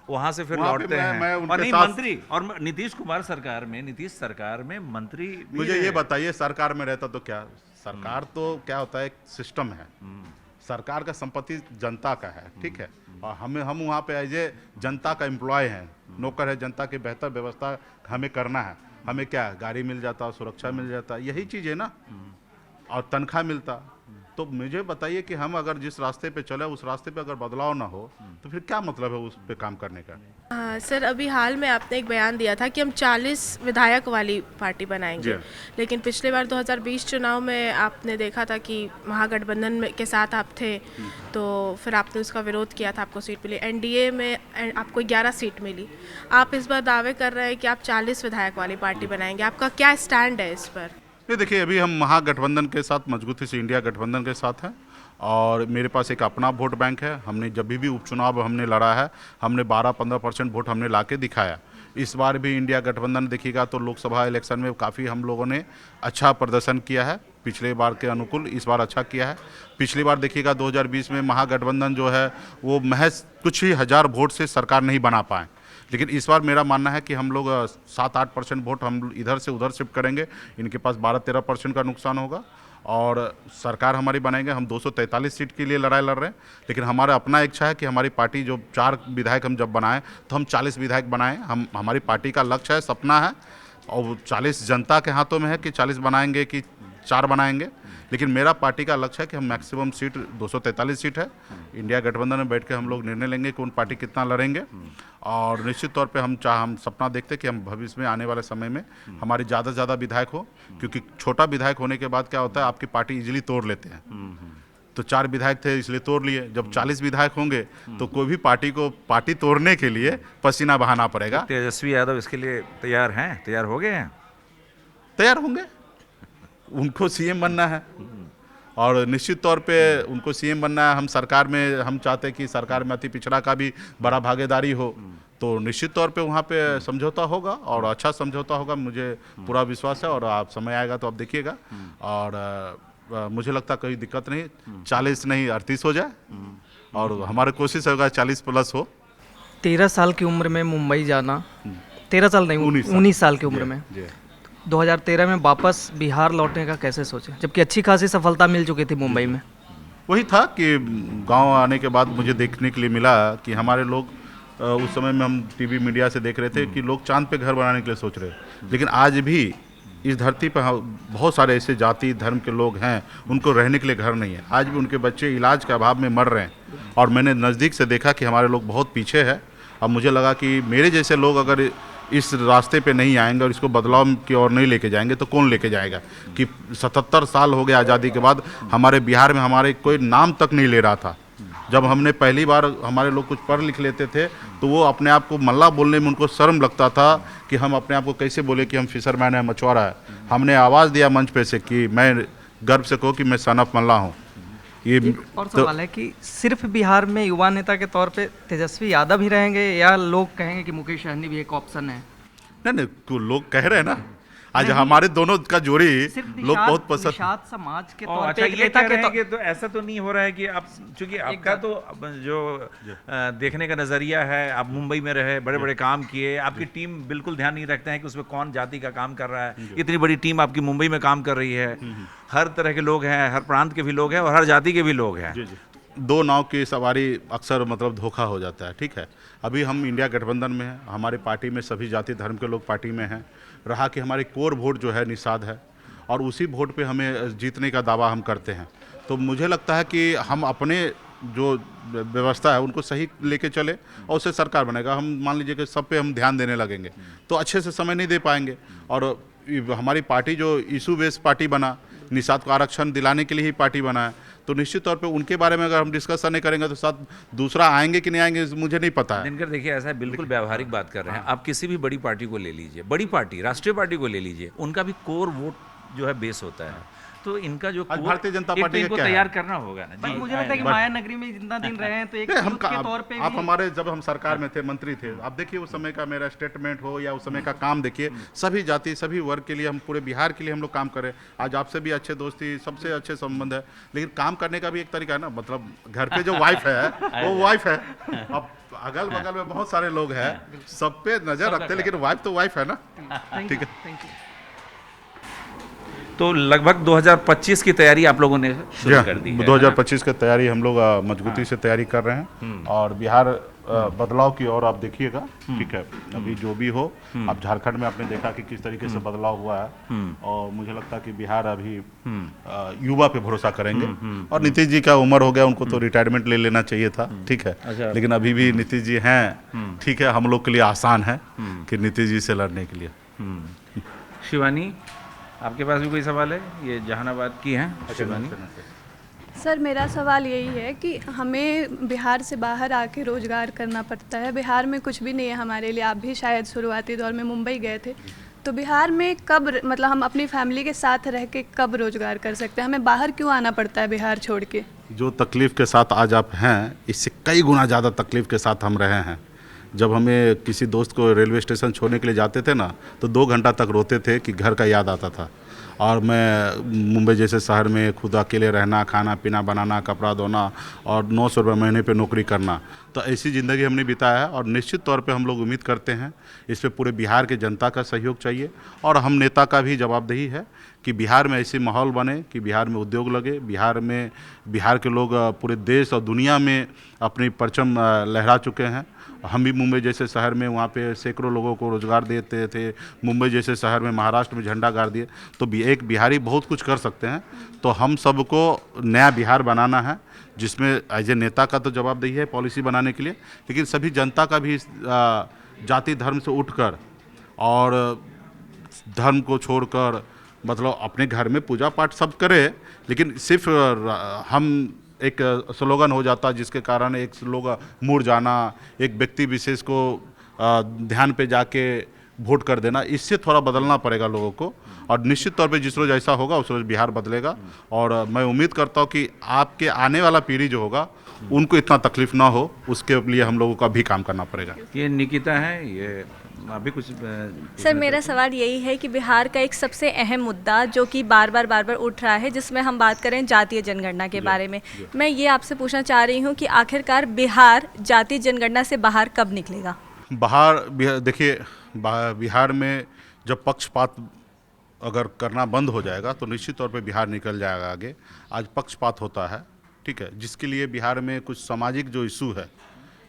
वहां से फिर लौटते हैं और नहीं मंत्री, और नीतीश सरकार में मंत्री। मुझे ये बताइए, सरकार में रहता तो क्या? सरकार तो क्या होता है, एक सिस्टम है। सरकार का संपत्ति जनता का है, ठीक है, और हम वहाँ पे एज ए जनता का एम्प्लॉय हैं, नौकर है। जनता की बेहतर व्यवस्था हमें करना है। हमें क्या, गाड़ी मिल जाता, सुरक्षा मिल जाता, यही चीज़ है ना, और तनख्वाह मिलता। तो मुझे बताइए कि हम अगर जिस रास्ते पे चले उस रास्ते पे अगर बदलाव ना हो तो फिर क्या मतलब है उस पे काम करने का? सर, अभी हाल में आपने एक बयान दिया था कि हम 40 विधायक वाली पार्टी बनाएंगे, लेकिन पिछले बार 2020 चुनाव में आपने देखा था कि महागठबंधन के साथ आप थे, तो फिर आपने उसका विरोध किया था, आपको सीट मिली। एनडीए में आपको 11 सीट मिली। आप इस बार दावे कर रहे हैं कि आप 40 विधायक वाली पार्टी बनाएंगे, आपका क्या स्टैंड है इस पर? ये देखिए, अभी हम महागठबंधन के साथ मजबूती से इंडिया गठबंधन के साथ हैं, और मेरे पास एक अपना वोट बैंक है। हमने जब भी उपचुनाव हमने लड़ा है, हमने 12-15% वोट हमने ला के दिखाया। इस बार भी इंडिया गठबंधन देखिएगा तो लोकसभा इलेक्शन में काफ़ी हम लोगों ने अच्छा प्रदर्शन किया है, पिछले बार के अनुकूल इस बार अच्छा किया है। पिछली बार देखिएगा 2020 में महागठबंधन जो है वो महज कुछ ही हज़ार वोट से सरकार नहीं बना पाए, लेकिन इस बार मेरा मानना है कि हम लोग 7-8% वोट हम इधर से उधर शिफ्ट करेंगे। इनके पास 12-13% का नुकसान होगा और सरकार हमारी बनाएंगे। हम 243 सीट के लिए लड़ाई लड़ रहे हैं, लेकिन हमारा अपना इच्छा है कि हमारी पार्टी जो 4 विधायक हम जब बनाएं तो हम 40 विधायक बनाएं। हमारी पार्टी का लक्ष्य है, सपना है, और 40 जनता के हाथों में है कि 40 बनाएंगे कि 4 बनाएंगे। लेकिन मेरा पार्टी का लक्ष्य है कि हम मैक्सिमम सीट 243 सीट है, इंडिया गठबंधन में बैठ के हम लोग निर्णय लेंगे कि कौन पार्टी कितना लड़ेंगे। और निश्चित तौर पे हम सपना देखते हैं कि हम भविष्य में आने वाले समय में हमारी ज़्यादा से ज़्यादा विधायक हो, क्योंकि छोटा विधायक होने के बाद क्या होता है, आपकी पार्टी इजीली तोड़ लेते हैं। तो 4 विधायक थे इसलिए तोड़ लिए। जब 40 विधायक होंगे तो कोई भी पार्टी को पार्टी तोड़ने के लिए पसीना बहाना पड़ेगा। तेजस्वी यादव इसके लिए तैयार हैं, तैयार हो गए हैं, तैयार होंगे। उनको सीएम बनना है और निश्चित तौर पे उनको सीएम बनना है। हम सरकार में हम चाहते हैं कि सरकार में अति पिछड़ा का भी बड़ा भागीदारी हो, तो निश्चित तौर पे वहाँ पे समझौता होगा और अच्छा समझौता होगा, मुझे पूरा विश्वास है। और आप समय आएगा तो आप देखिएगा, और मुझे लगता कोई दिक्कत नहीं, 40 नहीं 38 हो जाए, और हमारी कोशिश होगा 40 प्लस हो। 13 साल की उम्र में मुंबई जाना, 13 साल नहीं 19 साल की उम्र में 2013 में वापस बिहार लौटने का कैसे सोचे, जबकि अच्छी खासी सफलता मिल चुकी थी मुंबई में? वही था कि गांव आने के बाद मुझे देखने के लिए मिला कि हमारे लोग उस समय में हम टीवी मीडिया से देख रहे थे कि लोग चांद पे घर बनाने के लिए सोच रहे हैं, लेकिन आज भी इस धरती पर बहुत सारे ऐसे जाति धर्म के लोग हैं, उनको रहने के लिए घर नहीं है। आज भी उनके बच्चे इलाज के अभाव में मर रहे हैं, और मैंने नज़दीक से देखा कि हमारे लोग बहुत पीछे हैं। अब मुझे लगा कि मेरे जैसे लोग अगर इस रास्ते पे नहीं आएंगे और इसको बदलाव की ओर नहीं लेके जाएंगे तो कौन लेके जाएगा। कि 77 साल हो गए आज़ादी के बाद, हमारे बिहार में हमारे कोई नाम तक नहीं ले रहा था। जब हमने पहली बार, हमारे लोग कुछ पढ़ लिख लेते थे तो वो अपने आप को मल्ला बोलने में उनको शर्म लगता था कि हम अपने आप को कैसे बोले कि हम फिशरमैन है, मछुआरा है। हमने आवाज़ दिया मंच पे से कि मैं गर्व से कहूँ कि मैं सन ऑफ मल्ला हूँ। ये एक और सवाल है कि सिर्फ बिहार में युवा नेता के तौर पे तेजस्वी यादव ही रहेंगे, या लोग कहेंगे कि मुकेश सहनी भी एक ऑप्शन है? नहीं, तो लोग कह रहे हैं ना, आज हमारे दोनों का जोड़ी सिर्फ लोग बहुत पसंद। निषाद समाज के तौर अच्छा, पे एक ये नेता कह के रहे हैं तौर कि तो ऐसा तो नहीं हो रहा है कि आप, चूंकि आपका तो जो देखने का नज़रिया है, आप मुंबई में रहे, बड़े बड़े काम किए, आपकी टीम बिल्कुल ध्यान नहीं रखते हैं कि उसमें कौन जाति का काम कर रहा है। इतनी बड़ी टीम आपकी मुंबई में काम कर रही है, हर तरह के लोग हैं, हर प्रांत के भी लोग हैं और हर जाति के भी लोग हैं। दो नाव की सवारी अक्सर मतलब धोखा हो जाता है, ठीक है। अभी हम इंडिया गठबंधन में हैं, हमारे पार्टी में सभी जाति धर्म के लोग पार्टी में हैं। रहा कि हमारी कोर वोट जो है निषाद है, और उसी वोट पे हमें जीतने का दावा हम करते हैं। तो मुझे लगता है कि हम अपने जो व्यवस्था है उनको सही लेके चले और उससे सरकार बनेगा। हम मान लीजिए कि सब पे हम ध्यान देने लगेंगे तो अच्छे से समय नहीं दे पाएंगे। और हमारी पार्टी जो इशू बेस्ड पार्टी बना, निषाद को आरक्षण दिलाने के लिए ही पार्टी बना है, तो निश्चित तौर पे उनके बारे में अगर हम डिस्कस नहीं करेंगे तो साथ दूसरा आएंगे कि नहीं आएंगे मुझे नहीं पता है। दिनकर देखिए, ऐसा है, बिल्कुल व्यावहारिक बात कर रहे हैं आप। किसी भी बड़ी पार्टी को ले लीजिए, बड़ी पार्टी, राष्ट्रीय पार्टी को ले लीजिए, उनका भी कोर वोट जो है बेस होता है। तो इनका जो आज भारतीय जनता एक तो पार्टी का इनको क्या है? तैयार करना होगा ना भाई, जी। मुझे लगता है कि माया नगरी में जितना दिन रहे हैं तो एक हम यूथ के तौर पे आप भी हमारे जब हम सरकार में थे, मंत्री थे, आप देखिए उस समय का मेरा स्टेटमेंट हो या उस समय का काम देखिए, सभी जाति सभी वर्ग के लिए, हम पूरे बिहार के लिए हम लोग काम करें। आज आपसे भी अच्छे दोस्ती, सबसे अच्छे संबंध है, लेकिन काम करने का भी एक तरीका है ना। मतलब घर पे जो वाइफ है वो वाइफ है, अब अगल बगल में बहुत सारे लोग हैं, सब पे नजर रखते हैं, लेकिन वाइफ तो वाइफ है ना। ठीक है, थैंक यू। तो लगभग 2025 की तैयारी आप लोगों ने शुरू कर दी है। 2025 की तैयारी हम लोग मजबूती से तैयारी कर रहे हैं, और बिहार बदलाव की ओर आप देखिएगा, ठीक है। अभी जो भी हो, अब झारखंड में आपने देखा कि किस तरीके से बदलाव हुआ है, और मुझे लगता है कि बिहार अभी युवा पे भरोसा करेंगे। और नीतीश जी का उम्र हो गया, उनको तो रिटायरमेंट ले लेना चाहिए था, ठीक है। अच्छा। लेकिन अभी भी नीतीश जी हैं, ठीक है। हम लोग के लिए आसान है कि नीतीश जी से लड़ने के लिए। शिवानी, आपके पास भी कोई सवाल है? ये जहानाबाद की हैं शिवानी। सर, मेरा सवाल यही है कि हमें बिहार से बाहर आके रोज़गार करना पड़ता है। बिहार में कुछ भी नहीं है हमारे लिए। आप भी शायद शुरुआती दौर में मुंबई गए थे, तो बिहार में कब, मतलब हम अपनी फैमिली के साथ रह के कब रोज़गार कर सकते हैं? हमें बाहर क्यों आना पड़ता है बिहार छोड़ के? जो तकलीफ़ के साथ आज आप हैं, इससे कई गुना ज़्यादा तकलीफ़ के साथ हम रहे हैं। जब हमें किसी दोस्त को रेलवे स्टेशन छोड़ने के लिए जाते थे ना, तो 2 घंटा तक रोते थे कि घर का याद आता था। और मैं मुंबई जैसे शहर में खुद अकेले रहना, खाना पीना बनाना, कपड़ा धोना, और 900 रुपये महीने पे नौकरी करना, तो ऐसी ज़िंदगी हमने बिताया है। और निश्चित तौर पे हम लोग उम्मीद करते हैं इस पे पूरे बिहार के जनता का सहयोग चाहिए, और हम नेता का भी जवाबदेही है कि बिहार में ऐसी माहौल बने कि बिहार में उद्योग लगे, बिहार के लोग पूरे देश और दुनिया में अपनी परचम लहरा चुके हैं। हम भी मुंबई जैसे शहर में वहाँ पे सैकड़ों लोगों को रोज़गार देते थे। मुंबई जैसे शहर में महाराष्ट्र में झंडा गाड़ दिए। तो एक बिहारी बहुत कुछ कर सकते हैं। तो हम सबको नया बिहार बनाना है, जिसमें एज ए नेता का तो जवाबदेही है पॉलिसी बनाने के लिए, लेकिन सभी जनता का भी जाति धर्म से उठकर और धर्म को छोड़कर, मतलब अपने घर में पूजा पाठ सब करे, लेकिन सिर्फ हम एक स्लोगन हो जाता है जिसके कारण एक लोग मुड़ जाना, एक व्यक्ति विशेष को ध्यान पे जाके वोट कर देना, इससे थोड़ा बदलना पड़ेगा लोगों को। और निश्चित तौर पे जिस रोज़ ऐसा होगा उस रोज़ बिहार बदलेगा। और मैं उम्मीद करता हूँ कि आपके आने वाला पीढ़ी जो होगा उनको इतना तकलीफ ना हो, उसके लिए हम लोगों का भी काम करना पड़ेगा। ये निकिता है, ये अभी कुछ सर, मेरा सवाल यही है कि बिहार का एक सबसे अहम मुद्दा जो कि बार बार उठ रहा है, जिसमें हम बात करें जातीय जनगणना के बारे में, मैं ये आपसे पूछना चाह रही हूँ कि आखिरकार बिहार जातीय जनगणना से बाहर कब निकलेगा? देखिए, बिहार में जब पक्षपात अगर करना बंद हो जाएगा तो निश्चित तौर पे बिहार निकल जाएगा आगे। आज पक्षपात होता है, ठीक है, जिसके लिए बिहार में कुछ सामाजिक जो इशू है,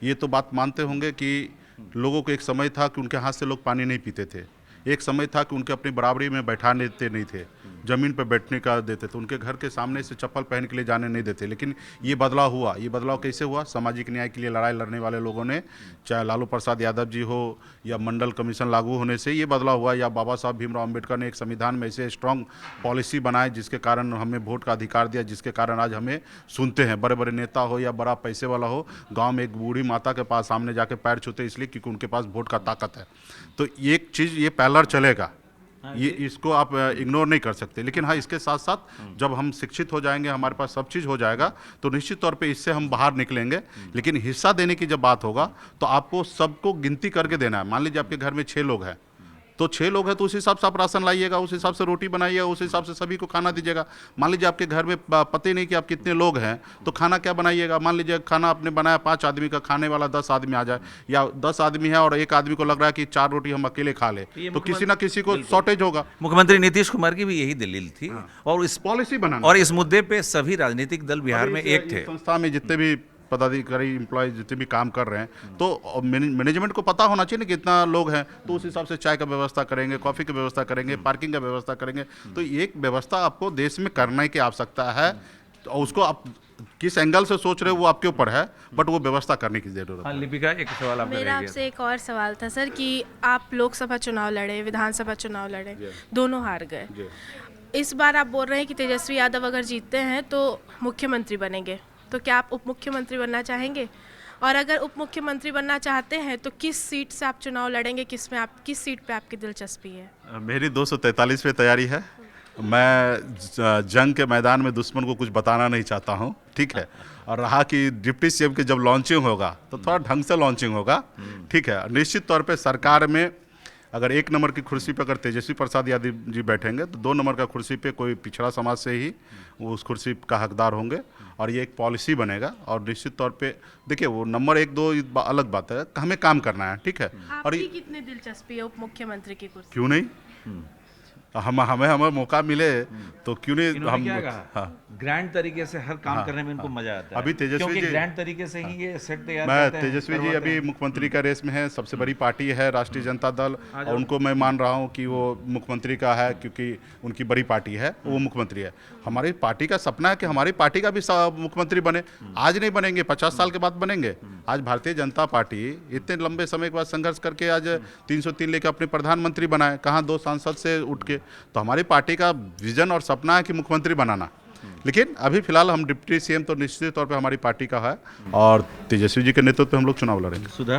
ये तो बात मानते होंगे कि लोगों को एक समय था कि उनके हाथ से लोग पानी नहीं पीते थे, एक समय था कि उनके अपनी बराबरी में बैठा देते नहीं थे, ज़मीन पर बैठने का देते थे, उनके घर के सामने से चप्पल पहन के लिए जाने नहीं देते। लेकिन ये बदलाव हुआ। ये बदलाव कैसे हुआ? सामाजिक न्याय के लिए लड़ाई लड़ने वाले लोगों ने, चाहे लालू प्रसाद यादव जी हो या मंडल कमीशन लागू होने से ये बदलाव हुआ, या बाबा साहब भीमराव अम्बेडकर ने एक संविधान में ऐसे स्ट्रॉन्ग पॉलिसी बनाए जिसके कारण हमें वोट का अधिकार दिया, जिसके कारण आज हमें सुनते हैं। बड़े बड़े नेता हो या बड़ा पैसे वाला हो, गाँव में एक बूढ़ी माता के पास सामने जाके पैर छूते इसलिए क्योंकि उनके पास वोट का ताकत है। तो एक चीज़ ये पैरेलल चलेगा, ये इसको आप इग्नोर नहीं कर सकते। लेकिन हाँ, इसके साथ साथ जब हम शिक्षित हो जाएंगे, हमारे पास सब चीज़ हो जाएगा, तो निश्चित तौर पे इससे हम बाहर निकलेंगे। लेकिन हिस्सा देने की जब बात होगा तो आपको सबको गिनती करके देना है। मान लीजिए आपके घर में 6 लोग हैं, तो 6 लोग हैं तो उस हिसाब से आप राशन लाइएगा, उस हिसाब से रोटी बनाइएगा, उस हिसाब से सभी को खाना दीजिएगा। मान लीजिए आपके घर में पता ही नहीं कि आप कितने लोग हैं, तो खाना क्या बनाइएगा? मान लीजिए खाना आपने बनाया 5 आदमी का, खाने वाला 10 आदमी आ जाए, या 10 आदमी है और एक आदमी को लग रहा है कि 4 रोटी हम अकेले खा ले, तो किसी ना किसी को शॉर्टेज होगा। मुख्यमंत्री नीतीश कुमार की भी यही दलील थी। और इस पॉलिसी बनाना, और इस मुद्दे पे सभी राजनीतिक दल बिहार में एक थे। संस्था में जितने भी पदाधिकारी, एम्प्लॉय जितने भी काम कर रहे हैं, तो मैनेजमेंट को पता होना चाहिए ना कितना लोग हैं, तो उस हिसाब से चाय का व्यवस्था करेंगे, कॉफ़ी की व्यवस्था करेंगे, पार्किंग का व्यवस्था करेंगे। तो एक व्यवस्था आपको देश में करने की आवश्यकता है। तो उसको आप किस एंगल से सोच रहे हो वो आपके ऊपर है, बट वो व्यवस्था करने की जरूरत हाँ, है। लिपिका, एक सवाल आपका मेरा रह गया। आपसे एक और सवाल था सर कि आप लोकसभा चुनाव लड़े, विधानसभा चुनाव लड़े, दोनों हार गए। इस बार आप बोल रहे हैं कि तेजस्वी यादव अगर जीतते हैं तो मुख्यमंत्री बनेंगे, तो क्या आप उप मुख्यमंत्री बनना चाहेंगे? और अगर उप मुख्यमंत्री बनना चाहते हैं तो किस सीट से आप चुनाव लड़ेंगे? किस सीट पे आपकी दिलचस्पी है? मेरी 243 पे तैयारी है। मैं जंग के मैदान में दुश्मन को कुछ बताना नहीं चाहता हूँ, ठीक है। और रहा कि डिप्टी सीएम की जब लॉन्चिंग होगा तो थोड़ा ढंग से लॉन्चिंग होगा, ठीक है। निश्चित तौर पे सरकार में अगर 1 नंबर की कुर्सी पे अगर तेजस्वी प्रसाद यादव जी बैठेंगे तो 2 नंबर का कुर्सी पे कोई पिछड़ा समाज से ही वो उस कुर्सी का हकदार होंगे, और ये एक पॉलिसी बनेगा। और निश्चित तौर पे देखिए, वो नंबर 1 2 अलग बात है, हमें काम करना है, ठीक है। और आपकी कितनी दिलचस्पी है उप मुख्यमंत्री की कुर्सी? क्यों नहीं, हमें मौका मिले तो क्यों नहीं। इन्होंने हम क्या कहा? हाँ, ग्रैंड तरीके से हर काम करने में इनको मजा आता है। अभी तेजस्वी क्योंकि जी- ग्रैंड तरीके से ही ये सेट तैयार मैं करते हैं, तेजस्वी जी करवाते अभी हैं। मुख्यमंत्री का रेस में है। सबसे बड़ी पार्टी है राष्ट्रीय जनता दल, और उनको मैं मान रहा हूँ कि वो मुख्यमंत्री का है, क्योंकि उनकी बड़ी पार्टी है, वो मुख्यमंत्री है। हमारी पार्टी का सपना है कि हमारी पार्टी का भी मुख्यमंत्री बने। आज नहीं बनेंगे, 50 साल के बाद बनेंगे। आज भारतीय जनता पार्टी इतने लंबे समय के बाद संघर्ष करके आज 303 लेकर अपने प्रधानमंत्री बनाए, कहाँ 2 सांसद से उठ के। तो हमारी पार्टी का विजन और सपना है कि मुख्यमंत्री बनाना। लेकिन अभी फिलहाल हम डिप्टी सीएम तो निश्चित तौर पे हमारी पार्टी का है, और तेजस्वी जी के नेतृत्व पे हम लोग चुनाव लड़ेंगे। सुधा,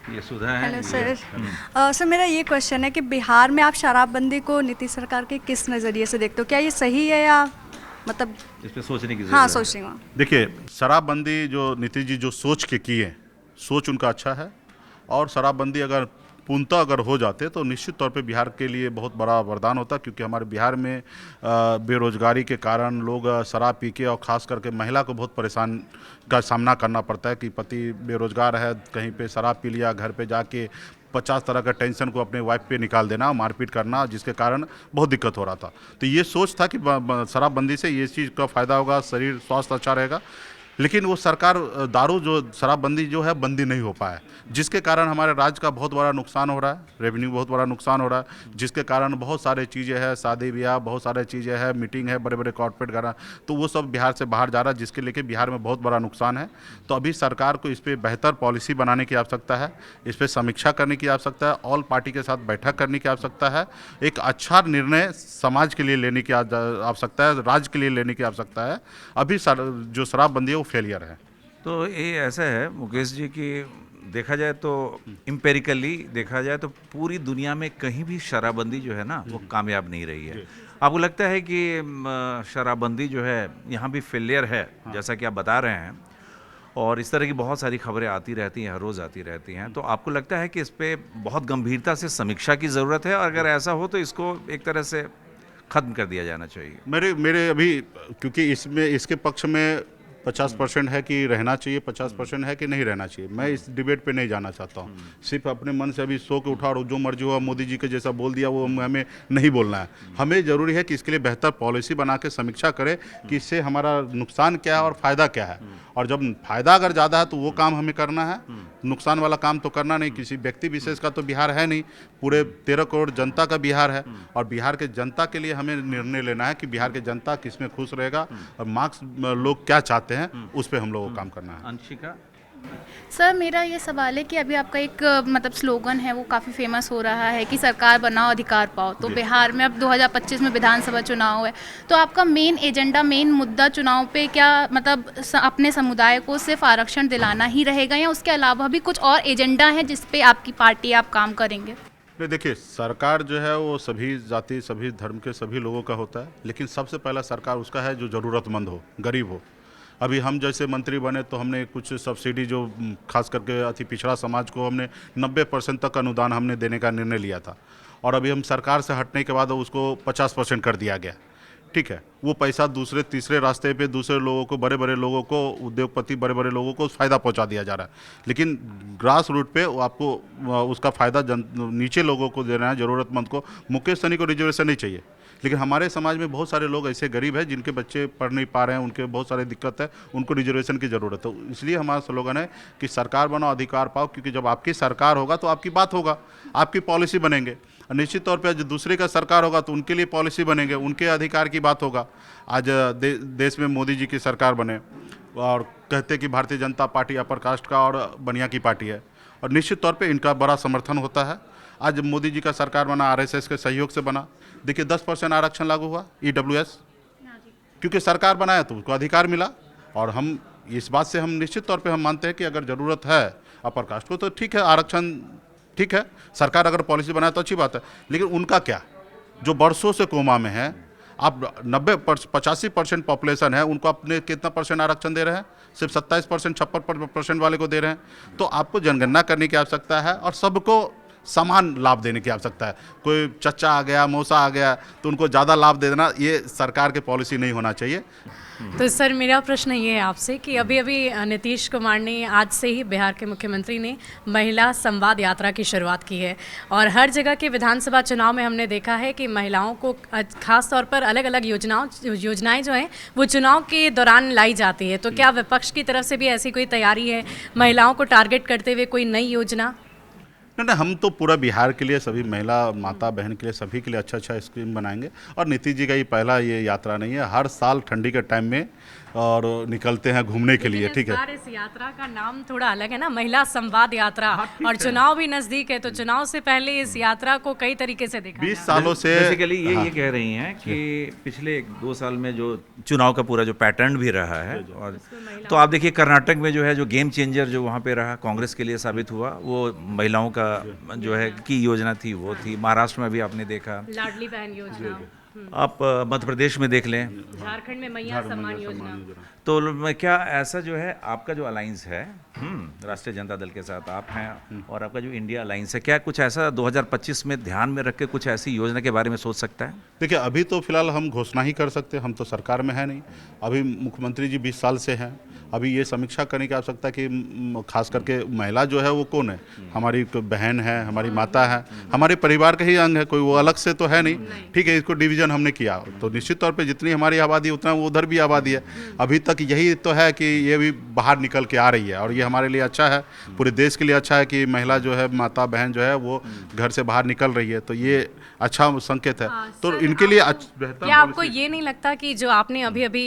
ये सुधा है। हेलो ये- सर। सर, मेरा ये क्वेश्चन है कि बिहार में आप शराबबंदी को नीतीश सरकार के किस नज़रिए से देखते हो? क्या ये सही है या मतलब? इस पे सोचने की जरूरत हाँ, है। सोचूंगा। देखिए, शराबबंदी जो नीतीश जी जो सोच के किए, सोच उनका अच्छा है। और शराबबंदी अगर पूर्णतः अगर हो जाते तो निश्चित तौर पे बिहार के लिए बहुत बड़ा वरदान होता, क्योंकि हमारे बिहार में बेरोजगारी के कारण लोग शराब पी के, और ख़ास करके महिला को बहुत परेशान का सामना करना पड़ता है कि पति बेरोजगार है, कहीं पे शराब पी लिया, घर पे जाके 50 तरह का टेंशन को अपने वाइफ पे निकाल देना, मारपीट करना, जिसके कारण बहुत दिक्कत हो रहा था। तो ये सोच था कि शराबबंदी से ये चीज़ का फ़ायदा होगा, शरीर स्वास्थ्य अच्छा रहेगा। लेकिन वो सरकार दारू जो शराबबंदी जो है बंदी नहीं हो पाया, जिसके कारण हमारे राज्य का बहुत बड़ा नुकसान हो रहा है, रेवेन्यू बहुत बड़ा नुकसान हो रहा है, जिसके कारण बहुत सारे चीज़ें हैं, शादी ब्याह, बहुत सारे चीज़ें हैं, मीटिंग है, बड़े बड़े कॉर्पोरेट घरा, तो वो सब बिहार से बाहर जा रहा है, जिसके लेके बिहार में बहुत बड़ा नुकसान है। तो अभी सरकार को इस पर बेहतर पॉलिसी बनाने की आवश्यकता है, इस पर समीक्षा करने की आवश्यकता है, ऑल पार्टी के साथ बैठक करने की आवश्यकता है, एक अच्छा निर्णय समाज के लिए लेने की आवश्यकता है, राज्य के लिए लेने की आवश्यकता है। अभी जो शराबबंदी है वो फेलियर है। तो ये ऐसा है मुकेश जी कि देखा जाए तो एम्पेरिकली देखा जाए तो पूरी दुनिया में कहीं भी शराबबंदी जो है ना वो कामयाब नहीं रही है। आपको लगता है कि शराबबंदी जो है यहाँ भी फेलियर है, जैसा कि आप बता रहे हैं, और इस तरह की बहुत सारी खबरें आती रहती हैं, हर रोज़ आती रहती हैं, तो आपको लगता है कि इस पर बहुत गंभीरता से समीक्षा की ज़रूरत है, और अगर ऐसा हो तो इसको एक तरह से ख़त्म कर दिया जाना चाहिए? मेरे अभी, क्योंकि इसमें इसके पक्ष में 50% है कि रहना चाहिए, 50% है कि नहीं रहना चाहिए। मैं इस डिबेट पे नहीं जाना चाहता हूँ। सिर्फ अपने मन से अभी सो के उठा और जो मर्जी हुआ मोदी जी के जैसा बोल दिया वो हमें नहीं बोलना है। हमें ज़रूरी है कि इसके लिए बेहतर पॉलिसी बना के समीक्षा करें कि इससे हमारा नुकसान क्या है और फ़ायदा क्या है। और जब फ़ायदा अगर ज़्यादा है तो वो काम हमें करना है, नुकसान वाला काम तो करना नहीं। किसी व्यक्ति विशेष का तो बिहार है नहीं, पूरे 13 करोड़ जनता का बिहार है। और बिहार के जनता के लिए हमें निर्णय लेना है कि बिहार के जनता किस में खुश रहेगा और मार्क्स लोग क्या चाहते हैं, उस पर हम लोगों को काम करना है। अंशिका, सर मेरा ये सवाल है कि अभी आपका एक मतलब स्लोगन है वो काफ़ी फेमस हो रहा है कि सरकार बनाओ अधिकार पाओ। तो बिहार में अब 2025 में विधानसभा चुनाव है, तो आपका मेन एजेंडा, मेन मुद्दा चुनाव पे क्या मतलब अपने समुदाय को सिर्फ आरक्षण दिलाना ही रहेगा या उसके अलावा भी कुछ और एजेंडा है जिस पे आपकी पार्टी आप काम करेंगे? नहीं, देखिए, सरकार जो है वो सभी जाति, सभी धर्म के सभी लोगों का होता है, लेकिन सबसे पहला सरकार उसका है जो ज़रूरतमंद हो, गरीब हो। अभी हम जैसे मंत्री बने तो हमने कुछ सब्सिडी जो खास करके अति पिछड़ा समाज को हमने 90% तक अनुदान हमने देने का निर्णय लिया था, और अभी हम सरकार से हटने के बाद उसको 50% कर दिया गया। ठीक है, वो पैसा दूसरे तीसरे रास्ते पे दूसरे लोगों को, बड़े बड़े लोगों को, उद्योगपति बड़े बड़े लोगों को फ़ायदा पहुंचा दिया जा रहा है। लेकिन ग्रास रूट पे आपको उसका फ़ायदा नीचे लोगों को देना है, ज़रूरतमंद को। मुकेश सहनी को रिजर्वेशन नहीं चाहिए, लेकिन हमारे समाज में बहुत सारे लोग ऐसे गरीब हैं जिनके बच्चे पढ़ नहीं पा रहे हैं, उनके बहुत सारे दिक्कत है, उनको रिजर्वेशन की ज़रूरत है। इसलिए हमारा स्लोगन है कि सरकार बनाओ अधिकार पाओ, क्योंकि जब आपकी सरकार होगा तो आपकी बात होगा, आपकी पॉलिसी बनेंगे। निश्चित तौर पे जो दूसरे का सरकार होगा तो उनके लिए पॉलिसी बनेंगे, उनके अधिकार की बात होगा। आज देश में मोदी जी की सरकार बने और कहते कि Bharatiya Janata party upper caste का और बनिया की पार्टी है, और निश्चित तौर पे इनका बड़ा समर्थन होता है। आज मोदी जी का सरकार बना, आरएसएस के सहयोग से बना। देखिए 10% आरक्षण लागू हुआ ईडब्ल्यूएस, क्योंकि सरकार बनाया तो उसको अधिकार मिला। और हम इस बात से हम निश्चित तौर पे हम मानते हैं कि अगर ज़रूरत है अपर कास्ट को तो ठीक है, आरक्षण ठीक है, सरकार अगर पॉलिसी बनाए तो अच्छी बात है। लेकिन उनका क्या, जो बरसों से कोमा में है, आप 85% पॉपुलेशन है, उनको अपने कितना परसेंट आरक्षण दे रहे हैं? सिर्फ 27%, 56% वाले को दे रहे हैं। तो आपको जनगणना करने की आवश्यकता है और सबको समान लाभ देने की आवश्यकता है। कोई चचा आ गया, मौसा आ गया तो उनको ज़्यादा लाभ दे देना, ये सरकार की पॉलिसी नहीं होना चाहिए। तो सर मेरा प्रश्न ये है आपसे कि अभी अभी नीतीश कुमार ने आज से ही, बिहार के मुख्यमंत्री ने महिला संवाद यात्रा की शुरुआत की है, और हर जगह के विधानसभा चुनाव में हमने देखा है कि महिलाओं को खास तौर पर अलग अलग योजनाएं जो हैं वो चुनाव के दौरान लाई जाती है। तो क्या विपक्ष की तरफ से भी ऐसी कोई तैयारी है महिलाओं को टारगेट करते हुए, कोई नई योजना? नहीं, हम तो पूरा बिहार के लिए, सभी महिला माता बहन के लिए, सभी के लिए अच्छा स्कीम बनाएंगे। और नीतीश जी का ये पहला ये यात्रा नहीं है, हर साल ठंडी के टाइम में और निकलते हैं घूमने के लिए। ठीक है, इस यात्रा का नाम थोड़ा अलग है ना, महिला संवाद यात्रा, और चुनाव भी नजदीक है, तो चुनाव से पहले इस यात्रा को कई तरीके से देखा 20 सालों से बेसिकली ये कह रही हैं कि पिछले 2 साल में जो चुनाव का पूरा जो पैटर्न भी रहा है, और तो आप देखिए कर्नाटक में जो है जो गेम चेंजर जो वहाँ पे रहा, कांग्रेस के लिए साबित हुआ, वो महिलाओं का जो है की योजना थी वो थी। महाराष्ट्र में भी आपने देखा लाडली बहन योजना, आप मध्य प्रदेश में देख लें, झारखंड में मैया सम्मान योजना। तो क्या ऐसा जो है आपका जो अलायंस है राष्ट्रीय जनता दल के साथ आप हैं, और आपका जो इंडिया अलायंस है, क्या कुछ ऐसा 2025 में ध्यान में रख के कुछ ऐसी योजना के बारे में सोच सकता है? देखिए, अभी तो फिलहाल हम घोषणा ही कर सकते हैं, हम तो सरकार में है नहीं। अभी मुख्यमंत्री जी 20 साल से हैं, अभी ये समीक्षा करने की आवश्यकता है कि खास करके महिला जो है वो कौन है, हमारी बहन है, हमारी माता है, हमारे परिवार का ही अंग है, कोई वो अलग से तो है नहीं। ठीक है, इसको डिवीजन हमने किया तो निश्चित तौर पे जितनी हमारी आबादी उतना वो उधर भी आबादी है। अभी तक यही तो है कि ये भी बाहर निकल के आ रही है, और ये हमारे लिए अच्छा है, पूरे देश के लिए अच्छा है कि महिला जो है, माता बहन जो है वो घर से बाहर निकल रही है, तो ये अच्छा संकेत है। तो इनके लिए बेहतर। क्या आपको ये नहीं लगता कि जो आपने अभी अभी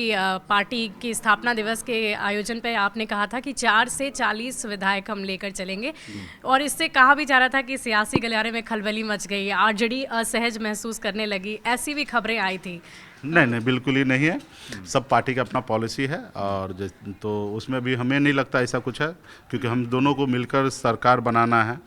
पार्टी की स्थापना दिवस के आयोजन पे आपने कहा था कि 4 से 40 विधायक हम लेकर चलेंगे, और इससे कहा भी जा रहा था कि सियासी गलियारे में खलबली मच गई, आरजेडी असहज महसूस करने लगी, ऐसी भी खबरें आई थी? नहीं, बिल्कुल ही नहीं है। सब पार्टी का अपना पॉलिसी है, और तो उसमें भी हमें नहीं लगता ऐसा कुछ है, क्योंकि हम दोनों को मिलकर सरकार बनाना है।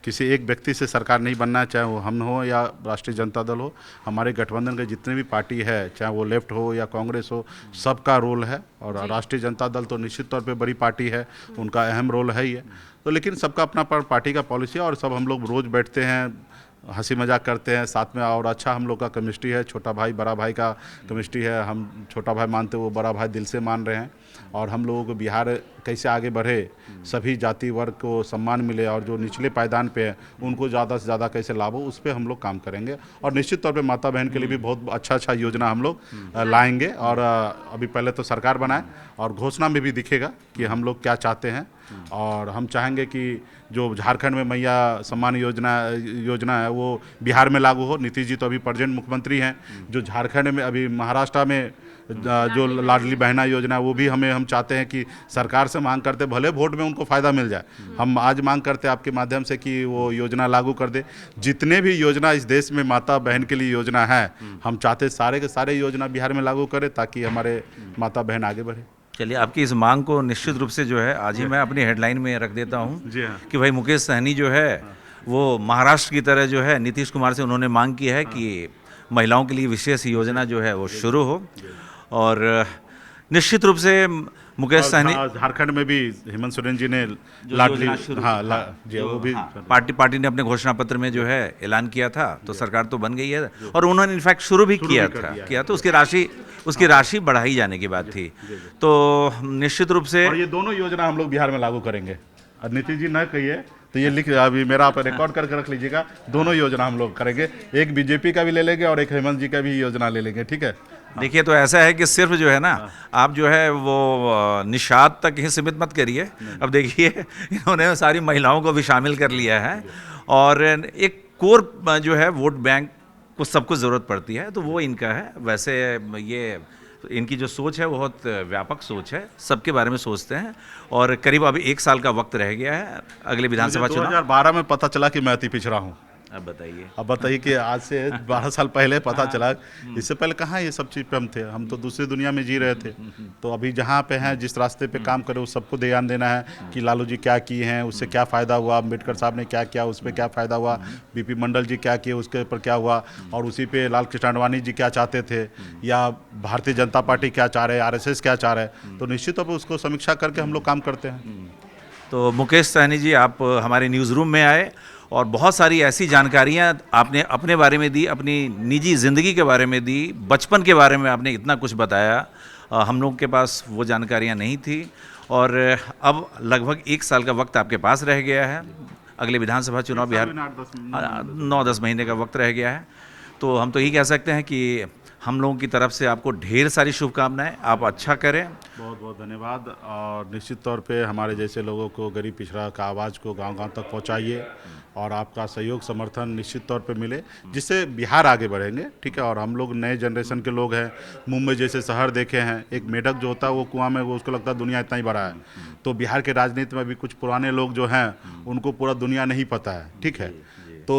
किसी एक व्यक्ति से सरकार नहीं बनना है, चाहे वो हम हो या राष्ट्रीय जनता दल हो। हमारे गठबंधन के जितने भी पार्टी है, चाहे वो लेफ्ट हो या कांग्रेस हो, सबका रोल है। और राष्ट्रीय जनता दल तो निश्चित तौर पे बड़ी पार्टी है, उनका अहम रोल है ही है। तो लेकिन सबका अपना पार्टी का पॉलिसी है, और सब हम लोग रोज़ बैठते हैं, हंसी मजाक करते हैं साथ में, और अच्छा हम लोग का केमिस्ट्री है। छोटा भाई बड़ा भाई का केमिस्ट्री है, हम छोटा भाई मानते वो बड़ा भाई दिल से मान रहे हैं। और हम लोगों को बिहार कैसे आगे बढ़े, सभी जाति वर्ग को सम्मान मिले, और जो निचले पायदान पे है उनको ज़्यादा से ज़्यादा कैसे लाभ हो, उस पर हम लोग काम करेंगे। और निश्चित तौर पे माता बहन के लिए भी बहुत अच्छा योजना हम लोग लाएंगे। और अभी पहले तो सरकार बनाए और घोषणा में भी दिखेगा कि हम लोग क्या चाहते हैं। और हम चाहेंगे कि जो झारखंड में मैया सम्मान योजना है वो बिहार में लागू हो। नीतीश जी तो अभी प्रेजेंट मुख्यमंत्री हैं। जो झारखंड में अभी महाराष्ट्र में जो लाडली बहना योजना है वो भी हम चाहते हैं कि सरकार से मांग करते, भले वोट में उनको फ़ायदा मिल जाए, हम आज मांग करते हैं आपके माध्यम से कि वो योजना लागू कर दे। जितने भी योजना इस देश में माता बहन के लिए योजना है, हम चाहते सारे के सारे योजना बिहार में लागू करें ताकि हमारे माता बहन आगे बढ़े। चलिए, आपकी इस मांग को निश्चित रूप से जो है आज ही मैं अपनी हेडलाइन में रख देता हूँ कि भाई मुकेश सहनी जो है वो महाराष्ट्र की तरह जो है नीतीश कुमार से उन्होंने मांग की है कि महिलाओं के लिए विशेष योजना जो है वो शुरू हो। और निश्चित रूप से मुकेश सहनी, झारखंड में भी हेमंत सोरेन जी ने लाडली, वो भी पार्टी ने अपने घोषणा पत्र में जो है ऐलान किया था, तो सरकार तो बन गई है और उन्होंने इनफैक्ट शुरू भी किया था उसकी राशि बढ़ाई जाने की बात थी। तो निश्चित रूप से और ये दोनों योजना हम लोग बिहार में लागू करेंगे। और नीतीश जी न कहिए तो ये लिख, अभी मेरा आप रिकॉर्ड करके रख लीजिएगा, दोनों योजना हम लोग करेंगे। एक बीजेपी का भी ले लेंगे और एक हेमंत जी का भी योजना ले लेंगे, ठीक है। देखिए, तो ऐसा है कि सिर्फ जो है ना आप जो है वो निषाद तक ही सीमित मत करिए। अब देखिए इन्होंने सारी महिलाओं को भी शामिल कर लिया है और एक कोर जो है वोट बैंक को सबको ज़रूरत पड़ती है, तो वो इनका है। वैसे ये इनकी जो सोच है बहुत व्यापक सोच है, सबके बारे में सोचते हैं। और करीब अभी 1 साल का वक्त रह गया है अगले विधानसभा चुनाव। 2012 में पता चला कि मैं अति पिछड़ा हूँ। अब बताइए कि आज से 12 साल पहले पता चला। इससे पहले कहाँ ये सब चीज़ पे हम थे, हम तो दूसरी दुनिया में जी रहे थे। तो अभी जहाँ पे हैं, जिस रास्ते पे काम करें उस सबको ध्यान देना है कि लालू जी क्या किए हैं, उससे क्या फ़ायदा हुआ, अम्बेडकर साहब ने क्या किया, उस पर क्या फ़ायदा हुआ, बीपी मंडल जी क्या किए, उसके ऊपर क्या हुआ, और उसी पे लाल कृष्ण आडवाणी जी क्या चाहते थे, या भारतीय जनता पार्टी क्या चाह रहे, RSS क्या चाह रहे। तो निश्चित तौर पर उसको समीक्षा करके हम लोग काम करते हैं। तो मुकेश सहनी जी, आप हमारे न्यूज़ रूम में आए और बहुत सारी ऐसी जानकारियां आपने अपने बारे में दी, अपनी निजी ज़िंदगी के बारे में दी, बचपन के बारे में आपने इतना कुछ बताया। हम लोग के पास वो जानकारियां नहीं थी। और अब लगभग 1 साल का वक्त आपके पास रह गया है। अगले विधानसभा चुनाव बिहार 9-10 महीने का वक्त रह गया है। तो हम तो यही कह सकते हैं कि हम लोगों की तरफ से आपको ढेर सारी शुभकामनाएं, आप अच्छा करें। बहुत बहुत धन्यवाद। और निश्चित तौर पे हमारे जैसे लोगों को, गरीब पिछड़ा का आवाज़ को गांव-गांव तक पहुंचाइए और आपका सहयोग समर्थन निश्चित तौर पे मिले, जिससे बिहार आगे बढ़ेंगे, ठीक है। और हम लोग नए जनरेशन के लोग हैं, मुंबई जैसे शहर देखे हैं, एक मेढक जो होता है वो कुआं में, वो उसको लगता है दुनिया इतना ही बड़ा है। तो बिहार के राजनीति में भी कुछ पुराने लोग जो हैं उनको पूरा दुनिया नहीं पता है, ठीक है। तो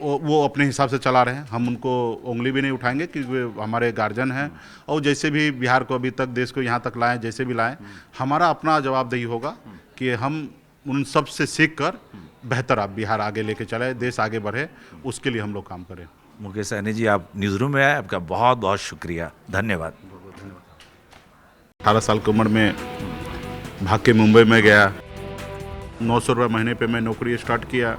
वो अपने हिसाब से चला रहे हैं, हम उनको उंगली भी नहीं उठाएंगे क्योंकि वे हमारे गार्जियन हैं। और जैसे भी बिहार को अभी तक, देश को यहाँ तक लाएं, जैसे भी लाएं, हमारा अपना जवाबदेही होगा कि हम उन सब से सीख कर बेहतर आप बिहार आगे लेके चले, देश आगे बढ़े, उसके लिए हम लोग काम करें। मुकेश सहनी जी, आप न्यूज़ रूम में आए, आपका बहुत बहुत शुक्रिया, धन्यवाद। 18 साल की उम्र में भाग के मुंबई में गया, 900 रुपये महीने पे मैं नौकरी स्टार्ट किया।